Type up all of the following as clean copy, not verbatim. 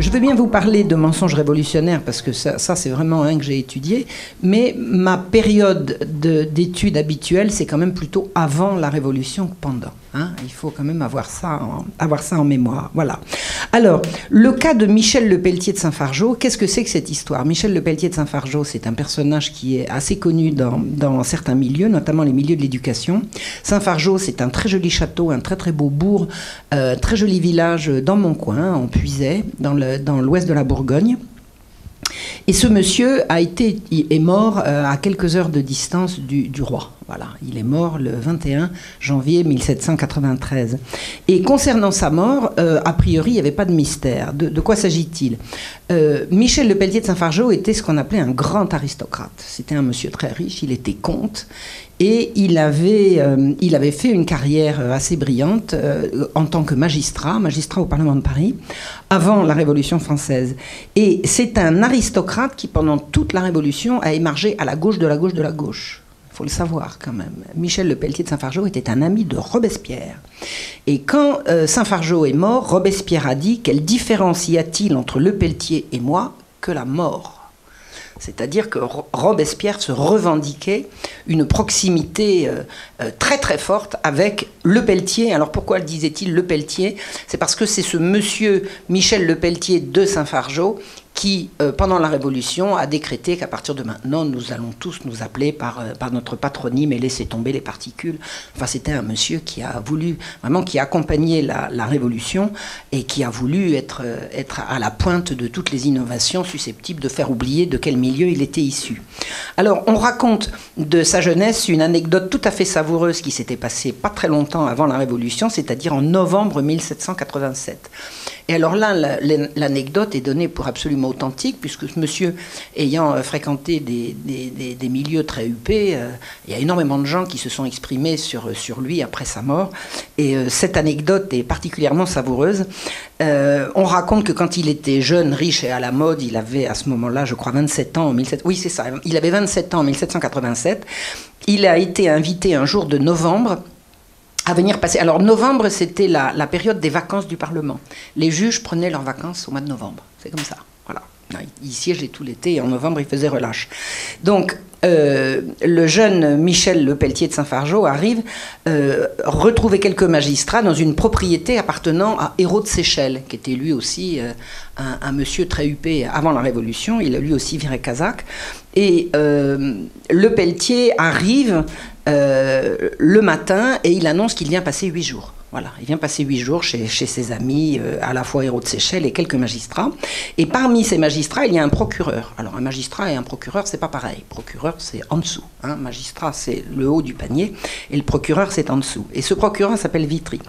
Je veux bien vous parler de mensonges révolutionnaires parce que ça c'est vraiment un que j'ai étudié, mais ma période d'étude habituelle, c'est quand même plutôt avant la Révolution que pendant. Hein. Il faut quand même avoir ça en mémoire. Voilà. Alors, le cas de Michel Lepelletier de Saint-Fargeau, qu'est-ce que c'est que cette histoire? Michel Lepelletier de Saint-Fargeau, c'est un personnage qui est assez connu dans certains milieux, notamment les milieux de l'éducation. Saint-Fargeau, c'est un très joli château, un très très beau bourg, très joli village dans mon coin, en Puisaye, dans l'ouest de la Bourgogne. Et ce monsieur est mort à quelques heures de distance du roi. Voilà, il est mort le 21 janvier 1793. Et concernant sa mort, a priori, il n'y avait pas de mystère. De quoi s'agit-il? Michel Lepelletier de Saint-Fargeau était ce qu'on appelait un grand aristocrate. C'était un monsieur très riche, il était comte. Et il avait fait une carrière assez brillante en tant que magistrat au Parlement de Paris, avant la Révolution française. Et c'est un aristocrate qui, pendant toute la Révolution, a émargé à la gauche de la gauche de la gauche. Il faut le savoir quand même. Michel Lepelletier de Saint-Fargeau était un ami de Robespierre. Et quand Saint-Fargeau est mort, Robespierre a dit: quelle différence y a-t-il entre Lepelletier et moi que la mort? C'est-à-dire que Robespierre se revendiquait une proximité très très forte avec Lepelletier. Alors pourquoi disait-il Lepelletier? C'est parce que c'est ce monsieur Michel Lepelletier de Saint-Fargeau qui, pendant la Révolution, a décrété qu'à partir de maintenant, nous allons tous nous appeler par notre patronyme et laisser tomber les particules. Enfin, c'était un monsieur qui a voulu, vraiment, qui a accompagné la Révolution et qui a voulu être à la pointe de toutes les innovations susceptibles de faire oublier de quel milieu il était issu. Alors, on raconte de sa jeunesse une anecdote tout à fait savoureuse qui s'était passée pas très longtemps avant la Révolution, c'est-à-dire en novembre 1787. Et alors là, l'anecdote est donnée pour absolument authentique, puisque ce monsieur, ayant fréquenté des milieux très huppés, il y a énormément de gens qui se sont exprimés sur lui après sa mort. Et cette anecdote est particulièrement savoureuse. On raconte que quand il était jeune, riche et à la mode, il avait à ce moment-là, je crois, 27 ans. Oui, c'est ça. Il avait 27 ans en 1787. Il a été invité un jour de novembre à venir passer. Alors, novembre, c'était la période des vacances du Parlement. Les juges prenaient leurs vacances au mois de novembre. C'est comme ça. Voilà. Ils siégeaient tout l'été et en novembre, ils faisaient relâche. Donc, le jeune Michel Lepelletier de Saint-Fargeau arrive retrouver quelques magistrats dans une propriété appartenant à Hérault de Séchelles, qui était lui aussi un monsieur très huppé avant la Révolution. Il a lui aussi viré Casaque. Et Lepelletier arrive le matin et il annonce qu'il vient passer 8 jours. Voilà, il vient passer 8 jours chez ses amis, à la fois Hérault de Séchelles et quelques magistrats. Et parmi ces magistrats, il y a un procureur. Alors un magistrat et un procureur, c'est pas pareil. Procureur, c'est en dessous. Hein. Magistrat, c'est le haut du panier. Et le procureur, c'est en dessous. Et ce procureur s'appelle Vitry.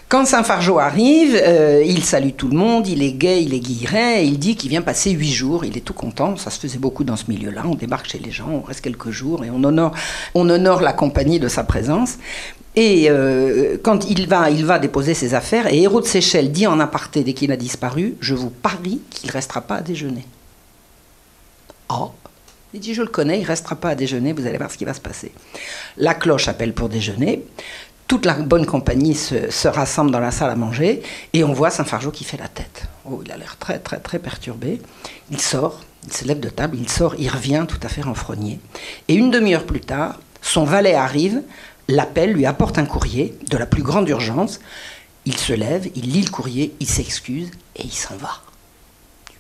Quand Saint-Fargeau arrive, il salue tout le monde, il est gai, il est guilleret, et il dit qu'il vient passer 8 jours. Il est tout content. Ça se faisait beaucoup dans ce milieu-là. On débarque chez les gens, on reste quelques jours et on honore la compagnie de sa présence. Et quand il va déposer ses affaires, et Hérault de Séchelles dit en aparté, dès qu'il a disparu: je vous parie qu'il ne restera pas à déjeuner. Oh, il dit: je le connais, il ne restera pas à déjeuner, vous allez voir ce qui va se passer. La cloche appelle pour déjeuner, toute la bonne compagnie se rassemble dans la salle à manger, et on voit Saint-Fargeau qui fait la tête. Oh, il a l'air très, très, très perturbé. Il sort, il se lève de table, il sort, il revient tout à fait renfrogné. Et une demi-heure plus tard, son valet arrive, l'appelle, lui apporte un courrier de la plus grande urgence. Il se lève, il lit le courrier, il s'excuse et il s'en va.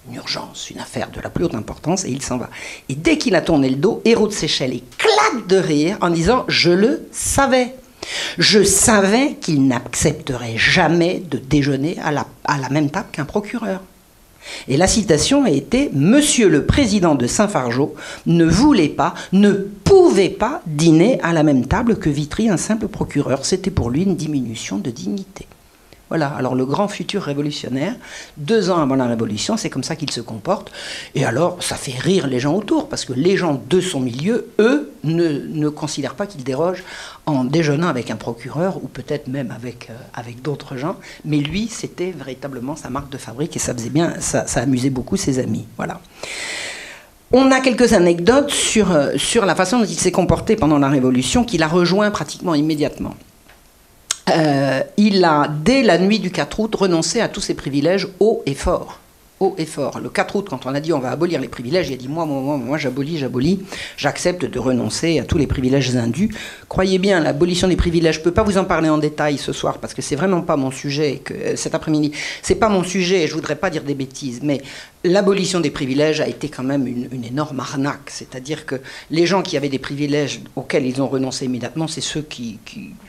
Une urgence, une affaire de la plus haute importance, et il s'en va. Et dès qu'il a tourné le dos, Hérault de Séchelles éclate de rire en disant: je le savais. Je savais qu'il n'accepterait jamais de déjeuner à la même table qu'un procureur. Et la citation a été: Monsieur le président de Saint-Fargeau ne voulait pas, ne pouvait pas dîner à la même table que Vitry, un simple procureur. C'était pour lui une diminution de dignité. Voilà, alors le grand futur révolutionnaire, 2 ans avant la Révolution, c'est comme ça qu'il se comporte. Et alors, ça fait rire les gens autour, parce que les gens de son milieu, eux, ne considèrent pas qu'il déroge en déjeunant avec un procureur, ou peut-être même avec d'autres gens. Mais lui, c'était véritablement sa marque de fabrique, et ça faisait bien, ça amusait beaucoup ses amis. Voilà. On a quelques anecdotes sur la façon dont il s'est comporté pendant la Révolution, qu'il a rejoint pratiquement immédiatement. Il a, dès la nuit du 4 août, renoncé à tous ses privilèges haut et fort. haut et fort. Le 4 août, quand on a dit on va abolir les privilèges, il a dit moi j'abolis, j'accepte de renoncer à tous les privilèges indus. Croyez bien, l'abolition des privilèges, je ne peux pas vous en parler en détail ce soir parce que c'est vraiment pas mon sujet, cet après-midi, c'est pas mon sujet, je voudrais pas dire des bêtises, mais l'abolition des privilèges a été quand même une énorme arnaque, c'est-à-dire que les gens qui avaient des privilèges auxquels ils ont renoncé immédiatement, c'est ceux qui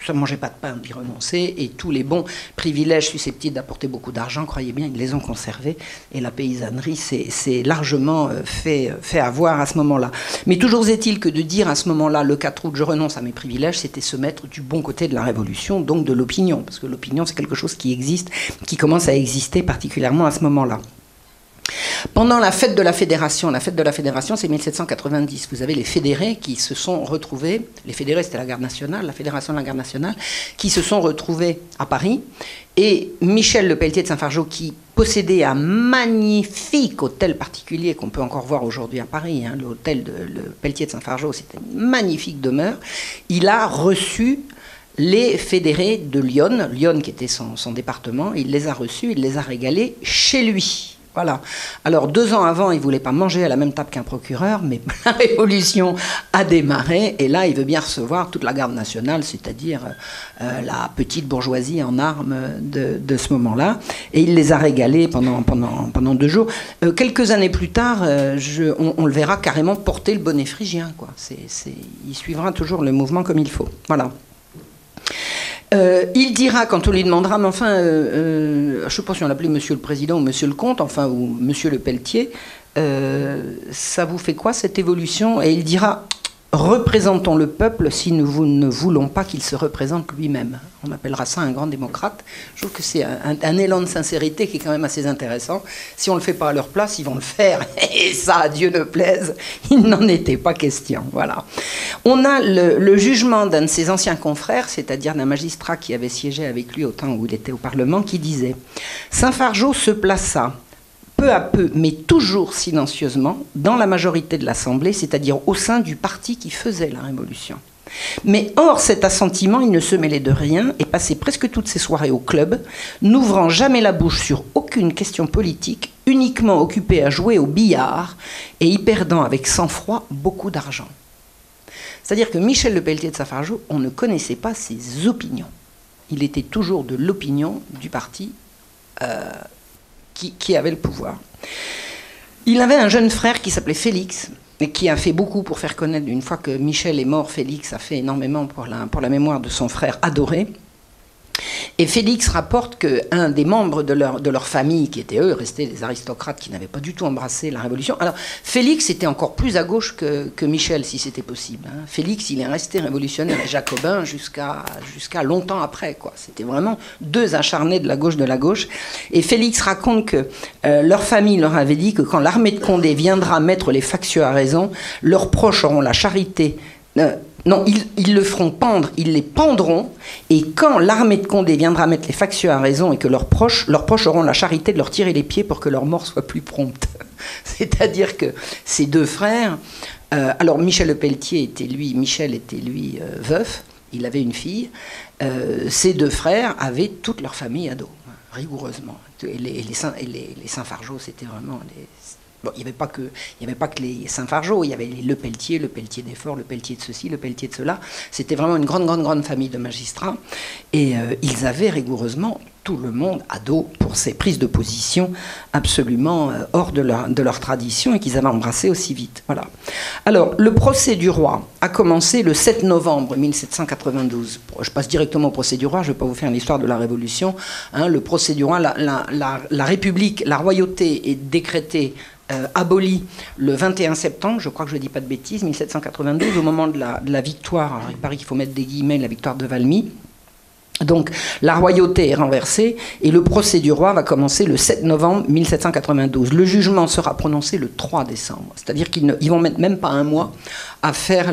ne mangeaient pas de pain d'y renoncer, et tous les bons privilèges susceptibles d'apporter beaucoup d'argent, croyez bien, ils les ont conservés, et la paysannerie s'est largement fait avoir à ce moment-là. Mais toujours est-il que de dire à ce moment-là, le 4 août, je renonce à mes privilèges, c'était se mettre du bon côté de la révolution, donc de l'opinion, parce que l'opinion, c'est quelque chose qui existe, qui commence à exister particulièrement à ce moment-là. Pendant la fête de la Fédération c'est 1790, vous avez les fédérés qui se sont retrouvés, les fédérés c'était la garde nationale, la fédération de la garde nationale, qui se sont retrouvés à Paris, et Michel Lepelletier de Saint-Fargeau, qui possédait un magnifique hôtel particulier qu'on peut encore voir aujourd'hui à Paris, hein, l'hôtel de Lepelletier de Saint-Fargeau, c'était une magnifique demeure, il a reçu les fédérés de Lyon qui était son département, il les a reçus, il les a régalés chez lui. Voilà. Alors 2 ans avant, il ne voulait pas manger à la même table qu'un procureur, mais la révolution a démarré, et là, il veut bien recevoir toute la garde nationale, c'est-à-dire la petite bourgeoisie en armes de ce moment-là, et il les a régalés pendant 2 jours. Quelques années plus tard, on le verra carrément porter le bonnet phrygien, quoi. Il suivra toujours le mouvement comme il faut. Voilà. Il dira, quand on lui demandera, mais enfin, je ne sais pas si on l'appelait Monsieur le Président ou Monsieur le Comte, enfin, ou Monsieur Lepelletier, ça vous fait quoi cette évolution? Et il dira, représentons le peuple si nous ne voulons pas qu'il se représente lui-même. On appellera ça un grand démocrate. Je trouve que c'est un élan de sincérité qui est quand même assez intéressant. Si on ne le fait pas à leur place, ils vont le faire. Et ça, à Dieu ne plaise, il n'en était pas question. Voilà. On a le jugement d'un de ses anciens confrères, c'est-à-dire d'un magistrat qui avait siégé avec lui au temps où il était au Parlement, qui disait « Saint-Fargeau se plaça peu à peu, mais toujours silencieusement, dans la majorité de l'Assemblée, c'est-à-dire au sein du parti qui faisait la Révolution. Mais hors cet assentiment, il ne se mêlait de rien et passait presque toutes ses soirées au club, n'ouvrant jamais la bouche sur aucune question politique, uniquement occupé à jouer au billard et y perdant avec sang-froid beaucoup d'argent. » C'est-à-dire que Michel Lepelletier de Saint-Fargeau, on ne connaissait pas ses opinions. Il était toujours de l'opinion du parti qui avait le pouvoir. Il avait un jeune frère qui s'appelait Félix, et qui a fait beaucoup pour faire connaître, une fois que Michel est mort, Félix a fait énormément pour la mémoire de son frère adoré. Et Félix rapporte qu'un des membres de leur famille, qui étaient eux restés des aristocrates qui n'avaient pas du tout embrassé la Révolution. Alors Félix était encore plus à gauche que Michel, si c'était possible. Hein. Félix, il est resté révolutionnaire et jacobin jusqu'à longtemps après, quoi. C'était vraiment 2 acharnés de la gauche. Et Félix raconte que leur famille leur avait dit que quand l'armée de Condé viendra mettre les factieux à raison, leurs proches auront la charité... Non, ils le feront pendre, ils les pendront, et quand l'armée de Condé viendra mettre les factieux à raison et que leurs proches auront la charité de leur tirer les pieds pour que leur mort soit plus prompte. C'est-à-dire que ces 2 frères... alors Michel Lepelletier était lui veuf, il avait une fille. Ces 2 frères avaient toute leur famille ado, rigoureusement. Et les Saint-Fargeau, c'était vraiment... Bon, il n'y avait pas que les Saint-Fargeau, il y avait les Lepelletier d'Effort, Lepelletier de ceci, Lepelletier de cela. C'était vraiment une grande famille de magistrats. Et ils avaient rigoureusement tout le monde à dos pour ces prises de position absolument hors de leur tradition et qu'ils avaient embrassé aussi vite. Voilà. Alors, le procès du roi a commencé le 7 novembre 1792. Je passe directement au procès du roi, je ne vais pas vous faire l'histoire de la Révolution. Hein, le procès du roi, la République, la royauté est décrétée abolie le 21 septembre, je crois que je ne dis pas de bêtises, 1792, au moment de la victoire, alors il paraît qu'il faut mettre des guillemets, la victoire de Valmy. Donc la royauté est renversée et le procès du roi va commencer le 7 novembre 1792. Le jugement sera prononcé le 3 décembre, c'est-à-dire qu'ils ne vont mettre même pas un mois à faire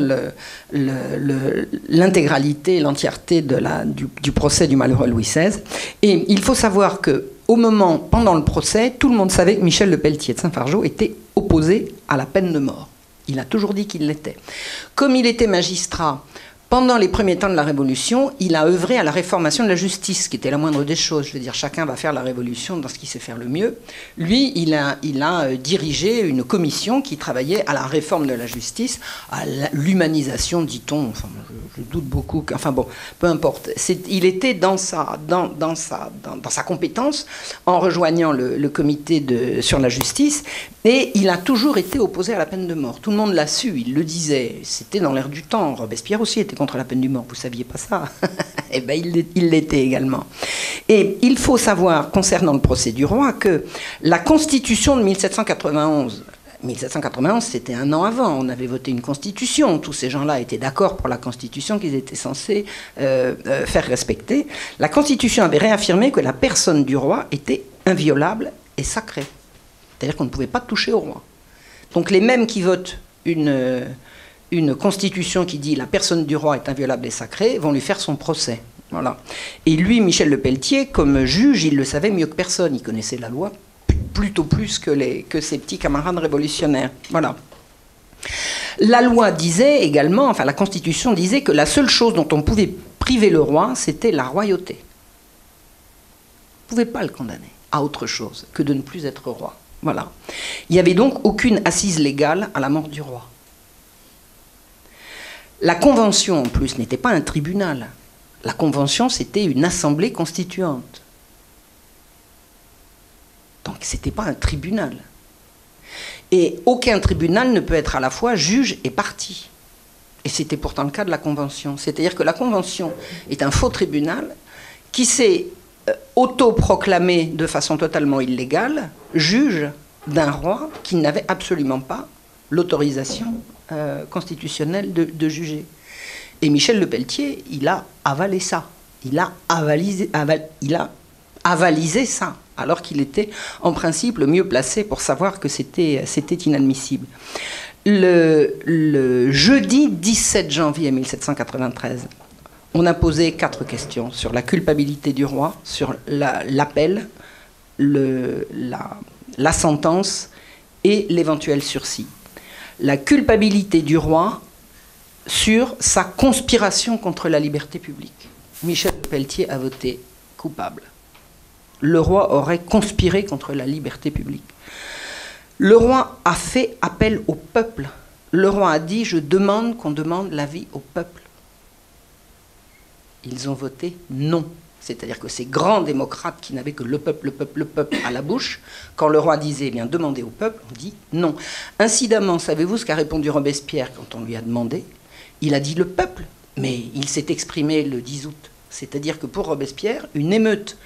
l'intégralité, l'entièreté du procès du malheureux Louis XVI. Et il faut savoir que pendant le procès, tout le monde savait que Michel Lepelletier de Saint-Fargeau était opposé à la peine de mort. Il a toujours dit qu'il l'était. Comme il était magistrat, Pendant les premiers temps de la Révolution, il a œuvré à la réformation de la justice, qui était la moindre des choses. Je veux dire, chacun va faire la Révolution dans ce qu'il sait faire le mieux. Lui, il a dirigé une commission qui travaillait à la réforme de la justice, à l'humanisation, dit-on. Enfin, je doute beaucoup. Enfin bon, peu importe. Il était dans sa compétence en rejoignant le comité sur la justice, et il a toujours été opposé à la peine de mort. Tout le monde l'a su, il le disait. C'était dans l'air du temps. Robespierre aussi était contre la peine de mort. Vous ne saviez pas ça? Eh bien, il l'était également. Et il faut savoir, concernant le procès du roi, que la Constitution de 1791, c'était un an avant, on avait voté une constitution, tous ces gens-là étaient d'accord pour la constitution qu'ils étaient censés faire respecter. La constitution avait réaffirmé que la personne du roi était inviolable et sacrée. C'est-à-dire qu'on ne pouvait pas toucher au roi. Donc les mêmes qui votent une constitution qui dit la personne du roi est inviolable et sacrée vont lui faire son procès. Voilà. Et lui, Michel Lepelletier, comme juge, il le savait mieux que personne. Il connaissait la loi plutôt plus que ses petits camarades révolutionnaires. Voilà. La loi disait également, enfin la Constitution disait que la seule chose dont on pouvait priver le roi, c'était la royauté. On ne pouvait pas le condamner à autre chose que de ne plus être roi. Voilà. Il n'y avait donc aucune assise légale à la mort du roi. La Convention, en plus, n'était pas un tribunal. La Convention, c'était une assemblée constituante. Donc, ce n'était pas un tribunal. Et aucun tribunal ne peut être à la fois juge et partie. Et c'était pourtant le cas de la Convention. C'est-à-dire que la Convention est un faux tribunal qui s'est autoproclamé de façon totalement illégale juge d'un roi qui n'avait absolument pas l'autorisation constitutionnelle de juger. Et Michel Lepelletier, il a avalé ça. Il a avalisé ça, alors qu'il était en principe le mieux placé pour savoir que c'était inadmissible. Le jeudi 17 janvier 1793, on a posé 4 questions sur la culpabilité du roi, sur l'appel, la sentence et l'éventuel sursis. La culpabilité du roi sur sa conspiration contre la liberté publique. Michel Lepelletier a voté coupable. Le roi aurait conspiré contre la liberté publique. Le roi a fait appel au peuple. Le roi a dit « Je demande qu'on demande l'avis au peuple ». Ils ont voté non. C'est-à-dire que ces grands démocrates qui n'avaient que le peuple à la bouche, quand le roi disait eh « bien demandez au peuple », on dit non. Incidemment, savez-vous ce qu'a répondu Robespierre quand on lui a demandé? Il a dit le peuple, mais il s'est exprimé le 10 août. C'est-à-dire que pour Robespierre, une émeute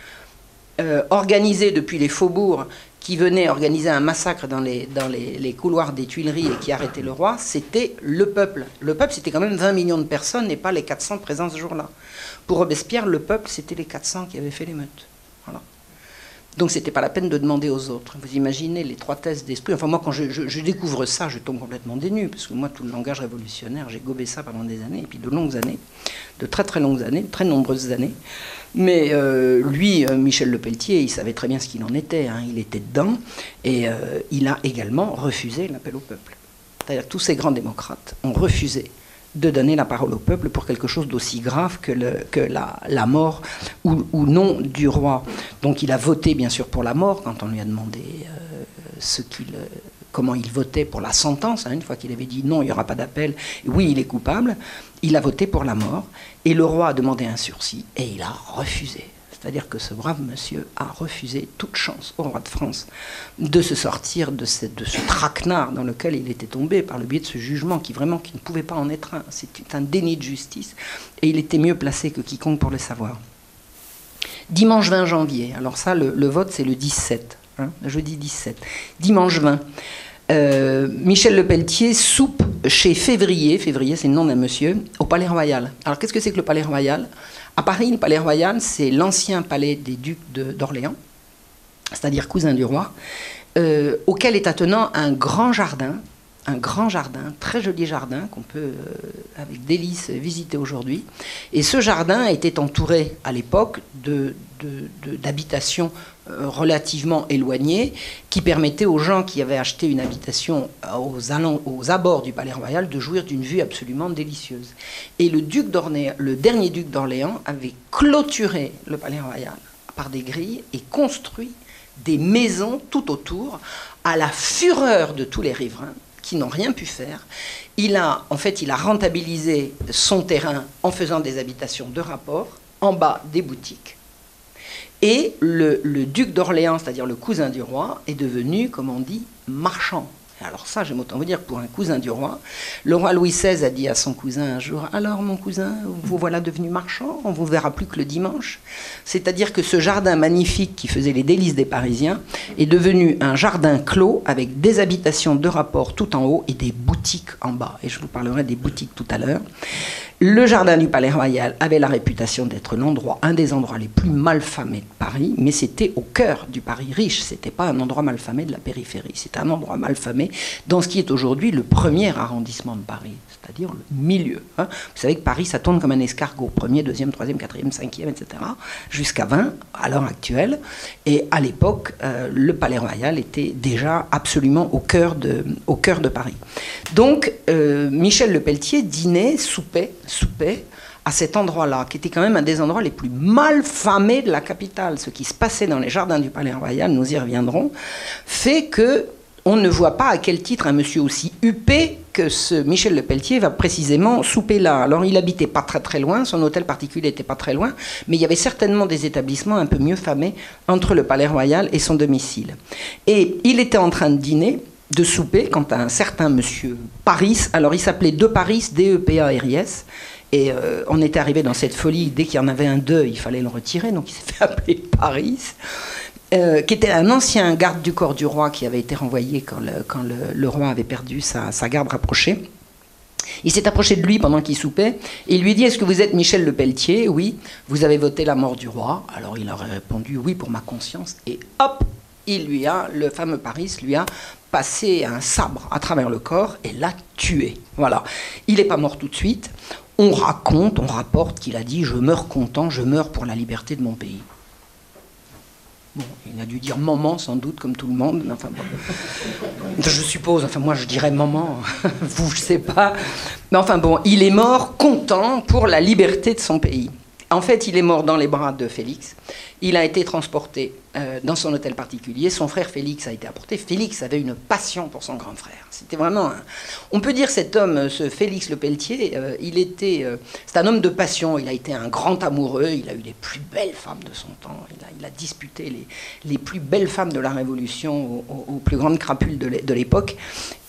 organisée depuis les faubourgs qui venait organiser un massacre dans les couloirs des Tuileries et qui arrêtait le roi, c'était le peuple. Le peuple, c'était quand même 20 millions de personnes et pas les 400 présents ce jour-là. Pour Robespierre, le peuple, c'était les 400 qui avaient fait l'émeute. Voilà. Donc, ce n'était pas la peine de demander aux autres. Vous imaginez les 3 thèses d'esprit. Enfin, moi, quand je découvre ça, je tombe complètement des nues, parce que moi, tout le langage révolutionnaire, j'ai gobé ça pendant des années, et puis de longues années, de très très longues années, de très nombreuses années. Mais lui, Michel Lepelletier, il savait très bien ce qu'il en était. Hein. Il était dedans, et il a également refusé l'appel au peuple. C'est-à-dire tous ces grands démocrates ont refusé de donner la parole au peuple pour quelque chose d'aussi grave que la mort ou non du roi. Donc il a voté bien sûr pour la mort quand on lui a demandé comment il votait pour la sentence, hein, une fois qu'il avait dit non, il n'y aura pas d'appel, oui, il est coupable, il a voté pour la mort, et le roi a demandé un sursis, et il a refusé. C'est-à-dire que ce brave monsieur a refusé toute chance au roi de France de se sortir de ce traquenard dans lequel il était tombé par le biais de ce jugement qui ne pouvait pas en être un. C'est un déni de justice et il était mieux placé que quiconque pour le savoir. Dimanche 20 janvier, alors ça le vote c'est le 17, hein, jeudi 17. Dimanche 20, Michel Lepelletier soupe chez Février c'est le nom d'un monsieur, au Palais Royal. Alors qu'est-ce que c'est que le Palais Royal ? À Paris, le Palais Royal, c'est l'ancien palais des ducs d'Orléans, c'est-à-dire cousin du roi, auquel est attenant un grand jardin un grand jardin, très joli jardin qu'on peut avec délice visiter aujourd'hui. Et ce jardin était entouré à l'époque d'habitations relativement éloignées qui permettaient aux gens qui avaient acheté une habitation aux abords du Palais Royal de jouir d'une vue absolument délicieuse. Et le dernier duc d'Orléans avait clôturé le Palais Royal par des grilles et construit des maisons tout autour, à la fureur de tous les riverains qui n'ont rien pu faire. Il a rentabilisé son terrain en faisant des habitations de rapport, en bas des boutiques. Et le duc d'Orléans, c'est-à-dire le cousin du roi, est devenu, comme on dit, marchand. Alors ça, j'aime autant vous dire que pour un cousin du roi, le roi Louis XVI a dit à son cousin un jour « Alors mon cousin, vous voilà devenu marchand, on ne vous verra plus que le dimanche ». C'est-à-dire que ce jardin magnifique qui faisait les délices des Parisiens est devenu un jardin clos avec des habitations de rapport tout en haut et des boutiques en bas. Et je vous parlerai des boutiques tout à l'heure. Le jardin du Palais Royal avait la réputation d'être un des endroits les plus malfamés de Paris, mais c'était au cœur du Paris riche. C'était pas un endroit malfamé de la périphérie. C'était un endroit malfamé dans ce qui est aujourd'hui le premier arrondissement de Paris, c'est-à-dire le milieu. Vous savez que Paris, ça tourne comme un escargot. Premier, deuxième, troisième, quatrième, cinquième, etc. Jusqu'à 20 à l'heure actuelle. Et à l'époque, le Palais Royal était déjà absolument au cœur de Paris. Donc, Michel Lepelletier dînait, soupait à cet endroit-là, qui était quand même un des endroits les plus malfamés de la capitale. Ce qui se passait dans les jardins du Palais Royal, nous y reviendrons, fait que on ne voit pas à quel titre un monsieur aussi huppé que ce Michel Lepelletier va précisément souper là. Alors il habitait pas très très loin, son hôtel particulier n'était pas très loin, mais il y avait certainement des établissements un peu mieux famés entre le Palais Royal et son domicile. Et il était en train de dîner, de souper, quand un certain monsieur Paris, alors il s'appelait De Paris, D-E-P-A-R-I-S, et on était arrivé dans cette folie, dès qu'il y en avait un d'eux, il fallait le retirer, donc il s'est fait appeler Paris, qui était un ancien garde du corps du roi qui avait été renvoyé quand le roi avait perdu sa garde rapprochée. Il s'est approché de lui pendant qu'il soupait et il lui dit « Est-ce que vous êtes Michel Lepelletier ? Oui. Vous avez voté la mort du roi ?» Alors il aurait répondu « Oui, pour ma conscience. » Et hop, le fameux Paris lui a passé un sabre à travers le corps et l'a tué. Voilà. Il n'est pas mort tout de suite. On rapporte qu'il a dit « Je meurs content, je meurs pour la liberté de mon pays ». Bon, il a dû dire maman sans doute, comme tout le monde. Mais enfin, bon. Je suppose, enfin moi je dirais maman, vous je sais pas. Mais enfin bon, il est mort content pour la liberté de son pays. En fait, il est mort dans les bras de Félix. Il a été transporté dans son hôtel particulier. Son frère Félix a été apporté. Félix avait une passion pour son grand frère. C'était vraiment on peut dire cet homme, ce Félix Lepelletier, c'est un homme de passion. Il a été un grand amoureux. Il a eu les plus belles femmes de son temps. Il a disputé les plus belles femmes de la Révolution aux plus grandes crapules de l'époque.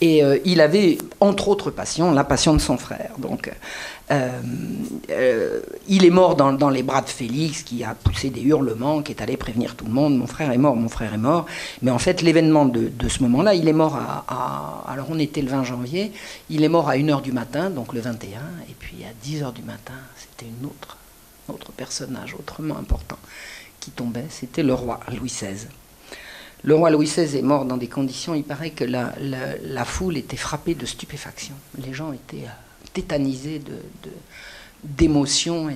Et il avait, entre autres passions, la passion de son frère. Donc, il est mort dans les bras de Félix, qui a poussé des hurlements, qui est allé prévenir tout le monde, mon frère est mort, mon frère est mort. Mais en fait, l'événement de ce moment-là, il est mort alors on était le 20 janvier, il est mort à 1h du matin, donc le 21, et puis à 10h du matin, c'était un autre personnage autrement important qui tombait, c'était le roi Louis XVI. Le roi Louis XVI est mort dans des conditions, il paraît que la foule était frappée de stupéfaction. Les gens étaient tétanisés d'émotion,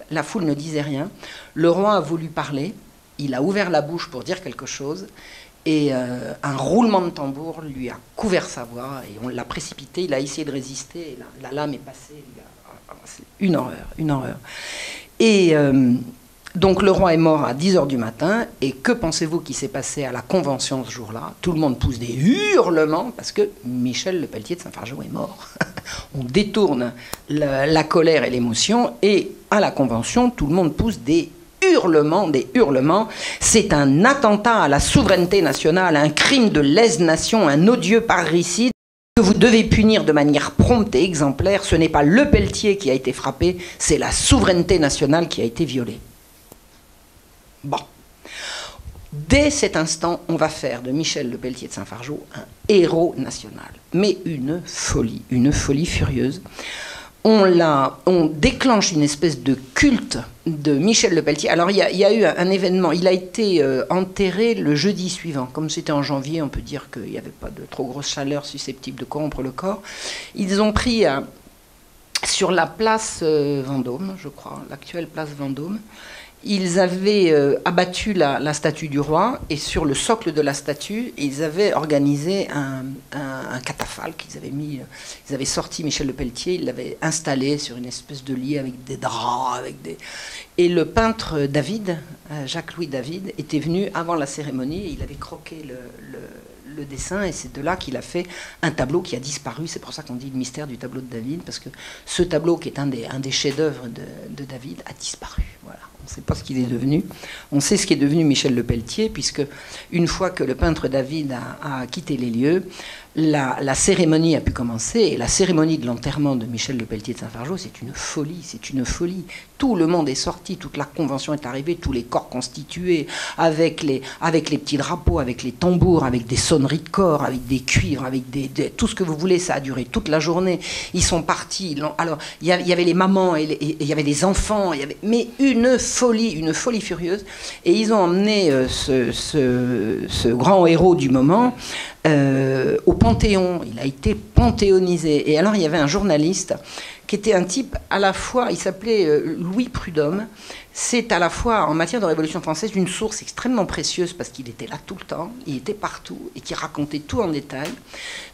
la foule ne disait rien. Le roi a voulu parler, il a ouvert la bouche pour dire quelque chose, et un roulement de tambour lui a couvert sa voix, et on l'a précipité, il a essayé de résister, et la lame est passée, c'est une horreur. Et donc le roi est mort à 10h du matin, et que pensez-vous qui s'est passé à la Convention ce jour-là? Tout le monde pousse des hurlements, parce que Michel Lepelletier de Saint-Fargeau est mort. On détourne la colère et l'émotion, et à la Convention, tout le monde pousse des hurlements. C'est un attentat à la souveraineté nationale, un crime de lèse-nation, un odieux parricide que vous devez punir de manière prompte et exemplaire. Ce n'est pas Lepelletier qui a été frappé, c'est la souveraineté nationale qui a été violée. Bon. Dès cet instant, on va faire de Michel Lepelletier de Saint-Fargeau un héros national. Mais une folie furieuse. on déclenche une espèce de culte de Michel Lepelletier. Alors, il y a eu un événement. Il a été enterré le jeudi suivant. Comme c'était en janvier, on peut dire qu'il n'y avait pas de trop grosse chaleur susceptible de corrompre le corps. Ils ont pris sur la place Vendôme, je crois, l'actuelle place Vendôme, ils avaient abattu la statue du roi, et sur le socle de la statue, ils avaient organisé un catafalque. Ils avaient sorti Michel Lepelletier, ils l'avaient installé sur une espèce de lit avec des draps, et le peintre David, Jacques-Louis David, était venu avant la cérémonie, et il avait croqué le dessin, et c'est de là qu'il a fait un tableau qui a disparu. C'est pour ça qu'on dit le mystère du tableau de David, parce que ce tableau, qui est un des chefs-d'œuvre de David, a disparu. Voilà. On ne sait pas ce qu'il est devenu. On sait ce qu'est devenu Michel Lepelletier, puisque une fois que le peintre David a quitté les lieux, la cérémonie a pu commencer, et la cérémonie de l'enterrement de Michel Lepelletier de Saint-Fargeau, c'est une folie, c'est une folie. Tout le monde est sorti, toute la convention est arrivée, tous les corps constitués, avec les petits drapeaux, avec les tambours, avec des sonneries de corps, avec des cuivres, avec tout ce que vous voulez. Ça a duré toute la journée. Ils sont partis. Alors, il y avait les mamans, et il y avait les enfants, mais une folie furieuse. Et ils ont emmené ce grand héros du moment au Panthéon. Il a été panthéonisé. Et alors, il y avait un journaliste qui était un type à la fois, il s'appelait Louis Prudhomme. C'est à la fois, en matière de Révolution française, une source extrêmement précieuse, parce qu'il était là tout le temps, il était partout, et qui racontait tout en détail.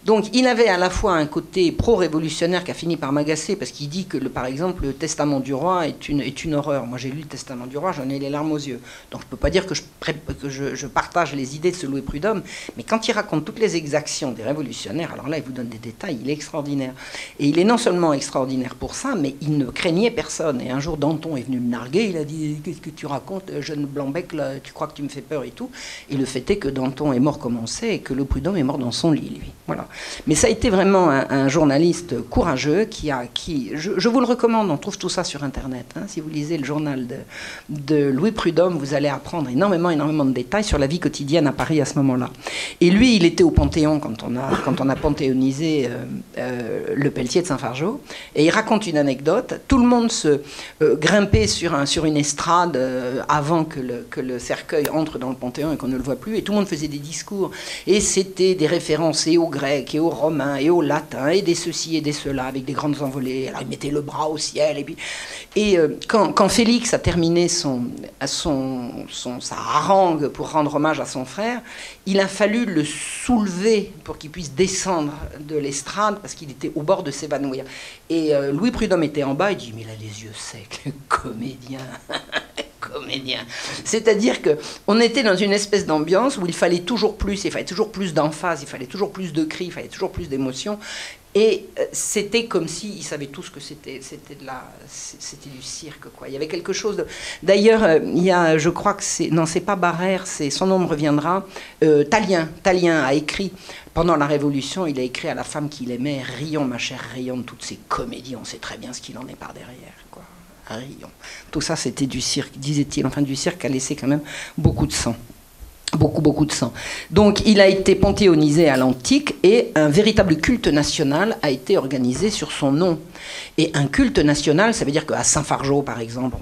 Donc, il avait à la fois un côté pro-révolutionnaire qui a fini par m'agacer, parce qu'il dit que, par exemple, le testament du roi est une horreur. Moi, j'ai lu le testament du roi, j'en ai les larmes aux yeux. Donc, je ne peux pas dire que je partage les idées de ce Louis Prudhomme, mais quand il raconte toutes les exactions des révolutionnaires, alors là, il vous donne des détails, il est extraordinaire. Et il est non seulement extraordinaire pour ça, mais il ne craignait personne. Et un jour, Danton est venu le narguer, il a dit: qu'est-ce que tu racontes, jeune blanc-bec, là, tu crois que tu me fais peur et tout. Et le fait est que Danton est mort comme on sait, et que le Prudhomme est mort dans son lit, lui. Voilà. Mais ça a été vraiment un journaliste courageux je vous le recommande, on trouve tout ça sur Internet. Hein. Si vous lisez le journal de Louis Prudhomme, vous allez apprendre énormément de détails sur la vie quotidienne à Paris à ce moment-là. Et lui, il était au Panthéon quand on a panthéonisé Lepelletier de Saint-Fargeau, et il raconte une anecdote. Tout le monde se grimpait sur une estrade avant que le cercueil entre dans le Panthéon et qu'on ne le voit plus, et tout le monde faisait des discours, et c'était des références et aux Grecs et aux Romains et aux Latins et des ceci et des cela, avec des grandes envolées. Alors il mettait le bras au ciel, et quand Félix a terminé sa harangue pour rendre hommage à son frère, il a fallu le soulever pour qu'il puisse descendre de l'estrade, parce qu'il était au bord de s'évanouir. Et Louis Prudhomme était en bas, il dit: mais il a les yeux secs, le comédien. Comédien. C'est-à-dire qu'on était dans une espèce d'ambiance où il fallait toujours plus, il fallait toujours plus d'emphase, il fallait toujours plus de cris, il fallait toujours plus d'émotion. Et c'était comme s'ils savaient tous que c'était du cirque, quoi. Il y avait quelque chose de... D'ailleurs, il y a, je crois que c'est pas Barrère, son nom me reviendra, Tallien a écrit, pendant la Révolution, il a écrit à la femme qu'il aimait: rions, ma chère, rions de toutes ces comédies, on sait très bien ce qu'il en est par derrière, quoi. Rions. Tout ça, c'était du cirque, disait-il. Enfin, du cirque a laissé quand même beaucoup de sang. Beaucoup de sang. Donc, il a été panthéonisé à l'antique, et un véritable culte national a été organisé sur son nom. Et un culte national, ça veut dire qu'à Saint-Fargeau, par exemple,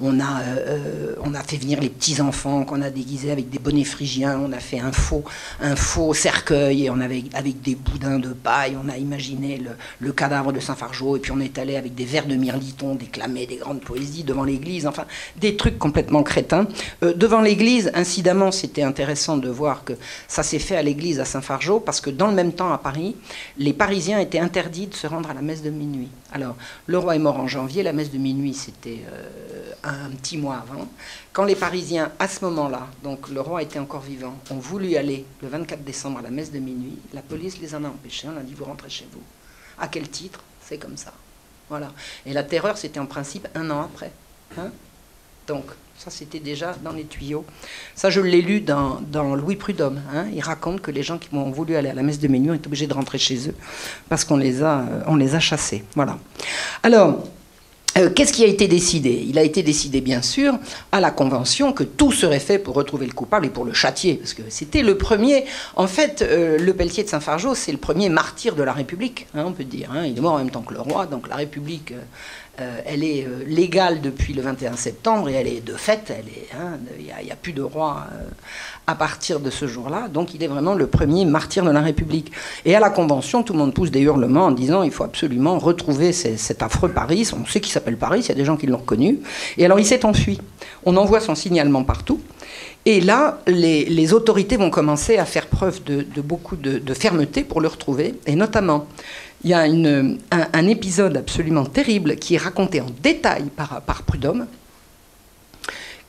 on a fait venir les petits-enfants qu'on a déguisés avec des bonnets phrygiens, on a fait un faux cercueil, et on avait, avec des boudins de paille, on a imaginé le cadavre de Saint-Fargeau, et puis on est allé avec des vers de Mirliton déclamer des grandes poésies devant l'église, enfin, des trucs complètement crétins. Devant l'église, incidemment, c'était intéressant de voir que ça s'est fait à l'église à Saint-Fargeau, parce que dans le même temps à Paris, les Parisiens étaient interdits de se rendre à la messe de minuit. Alors, le roi est mort en janvier, la messe de minuit, c'était un petit mois avant. Quand les Parisiens, à ce moment-là, donc le roi était encore vivant, ont voulu aller le 24 décembre à la messe de minuit, la police les en a empêchés, on a dit: vous rentrez chez vous. À quel titre? C'est comme ça. Voilà. Et la terreur, c'était en principe 1 an après. Hein? Donc, ça, c'était déjà dans les tuyaux. Ça, je l'ai lu dans Louis Prudhomme. Hein. Il raconte que les gens qui ont voulu aller à la messe de minuit ont été obligés de rentrer chez eux, parce qu'on les a chassés. Voilà. Alors, Qu'est-ce qui a été décidé? Il a été décidé, bien sûr, à la Convention, que tout serait fait pour retrouver le coupable et pour le châtier, parce que c'était le premier... En fait, le Pelletier de Saint-Fargeau, c'est le premier martyr de la République, hein, on peut dire. Hein. Il est mort en même temps que le roi, donc la République... elle est légale depuis le 21 septembre et elle est de fait, il n'y a plus de roi à partir de ce jour-là. Donc il est vraiment le premier martyr de la République. Et à la Convention, tout le monde pousse des hurlements en disant il faut absolument retrouver cet affreux Paris. On sait qu'il s'appelle Paris, il y a des gens qui l'ont reconnu. Et alors il s'est enfui. On envoie son signalement partout. Et là, les autorités vont commencer à faire preuve de beaucoup de fermeté pour le retrouver. Et notamment... Il y a un épisode absolument terrible qui est raconté en détail par Prudhomme,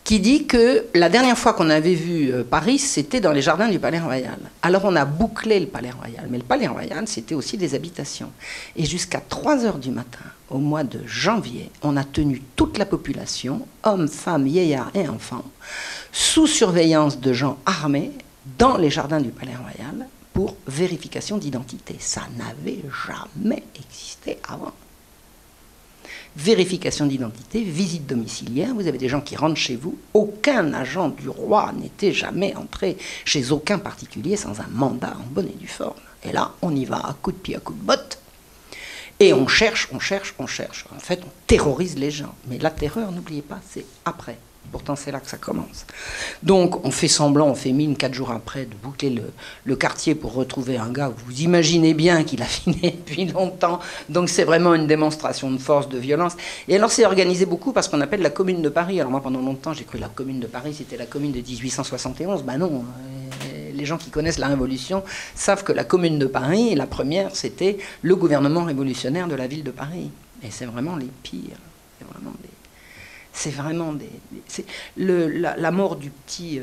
qui dit que la dernière fois qu'on avait vu Paris, c'était dans les jardins du Palais Royal. Alors on a bouclé le Palais Royal, mais le Palais Royal, c'était aussi des habitations. Et jusqu'à 3 heures du matin, au mois de janvier, on a tenu toute la population, hommes, femmes, vieillards et enfants, sous surveillance de gens armés, dans les jardins du Palais Royal, pour vérification d'identité. Ça n'avait jamais existé avant. Vérification d'identité, visite domiciliaire, vous avez des gens qui rentrent chez vous. Aucun agent du roi n'était jamais entré chez aucun particulier sans un mandat en bonne et due forme. Et là, on y va à coups de pied, à coups de botte. Et on cherche, on cherche, on cherche. En fait, on terrorise les gens. Mais la terreur, n'oubliez pas, c'est après. Pourtant, c'est là que ça commence. Donc, on fait semblant, on fait mine 4 jours après de boucler le quartier pour retrouver un gars. Vous imaginez bien qu'il a fini depuis longtemps. Donc, c'est vraiment une démonstration de force, de violence. Et alors, c'est organisé beaucoup par ce qu'on appelle la Commune de Paris. Alors, moi, pendant longtemps, j'ai cru que la Commune de Paris, c'était la Commune de 1871. Ben non. Les gens qui connaissent la Révolution savent que la Commune de Paris, la première, c'était le gouvernement révolutionnaire de la ville de Paris. Et c'est vraiment les pires. C'est vraiment la mort du petit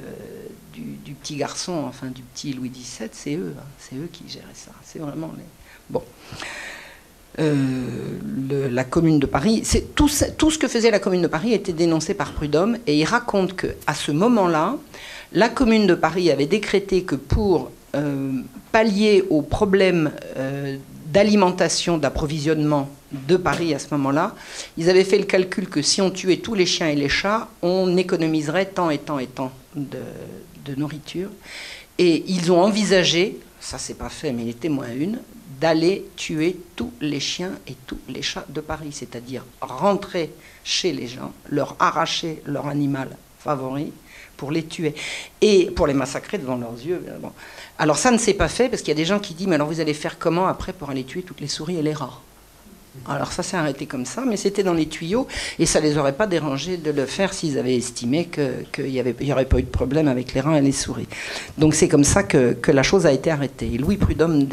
garçon, enfin du petit Louis XVII, c'est eux. Hein, c'est eux qui géraient ça. C'est vraiment les... Bon. La Commune de Paris, tout ce que faisait la Commune de Paris était dénoncé par Prudhomme, et il raconte qu'à ce moment-là, la Commune de Paris avait décrété que pour pallier aux problèmes d'alimentation, d'approvisionnement de Paris à ce moment-là, ils avaient fait le calcul que si on tuait tous les chiens et les chats, on économiserait tant et tant et tant de nourriture. Et ils ont envisagé, ça c'est pas fait mais il était moins une, d'aller tuer tous les chiens et tous les chats de Paris, c'est-à-dire rentrer chez les gens, leur arracher leur animal favori pour les tuer et pour les massacrer devant leurs yeux. Bon. Alors ça ne s'est pas fait parce qu'il y a des gens qui disent mais alors vous allez faire comment après pour aller tuer toutes les souris et les rats? Alors ça s'est arrêté comme ça, mais c'était dans les tuyaux et ça ne les aurait pas dérangés de le faire s'ils avaient estimé qu'il n'y aurait pas eu de problème avec les rats et les souris. Donc c'est comme ça que la chose a été arrêtée. Et Louis Prudhomme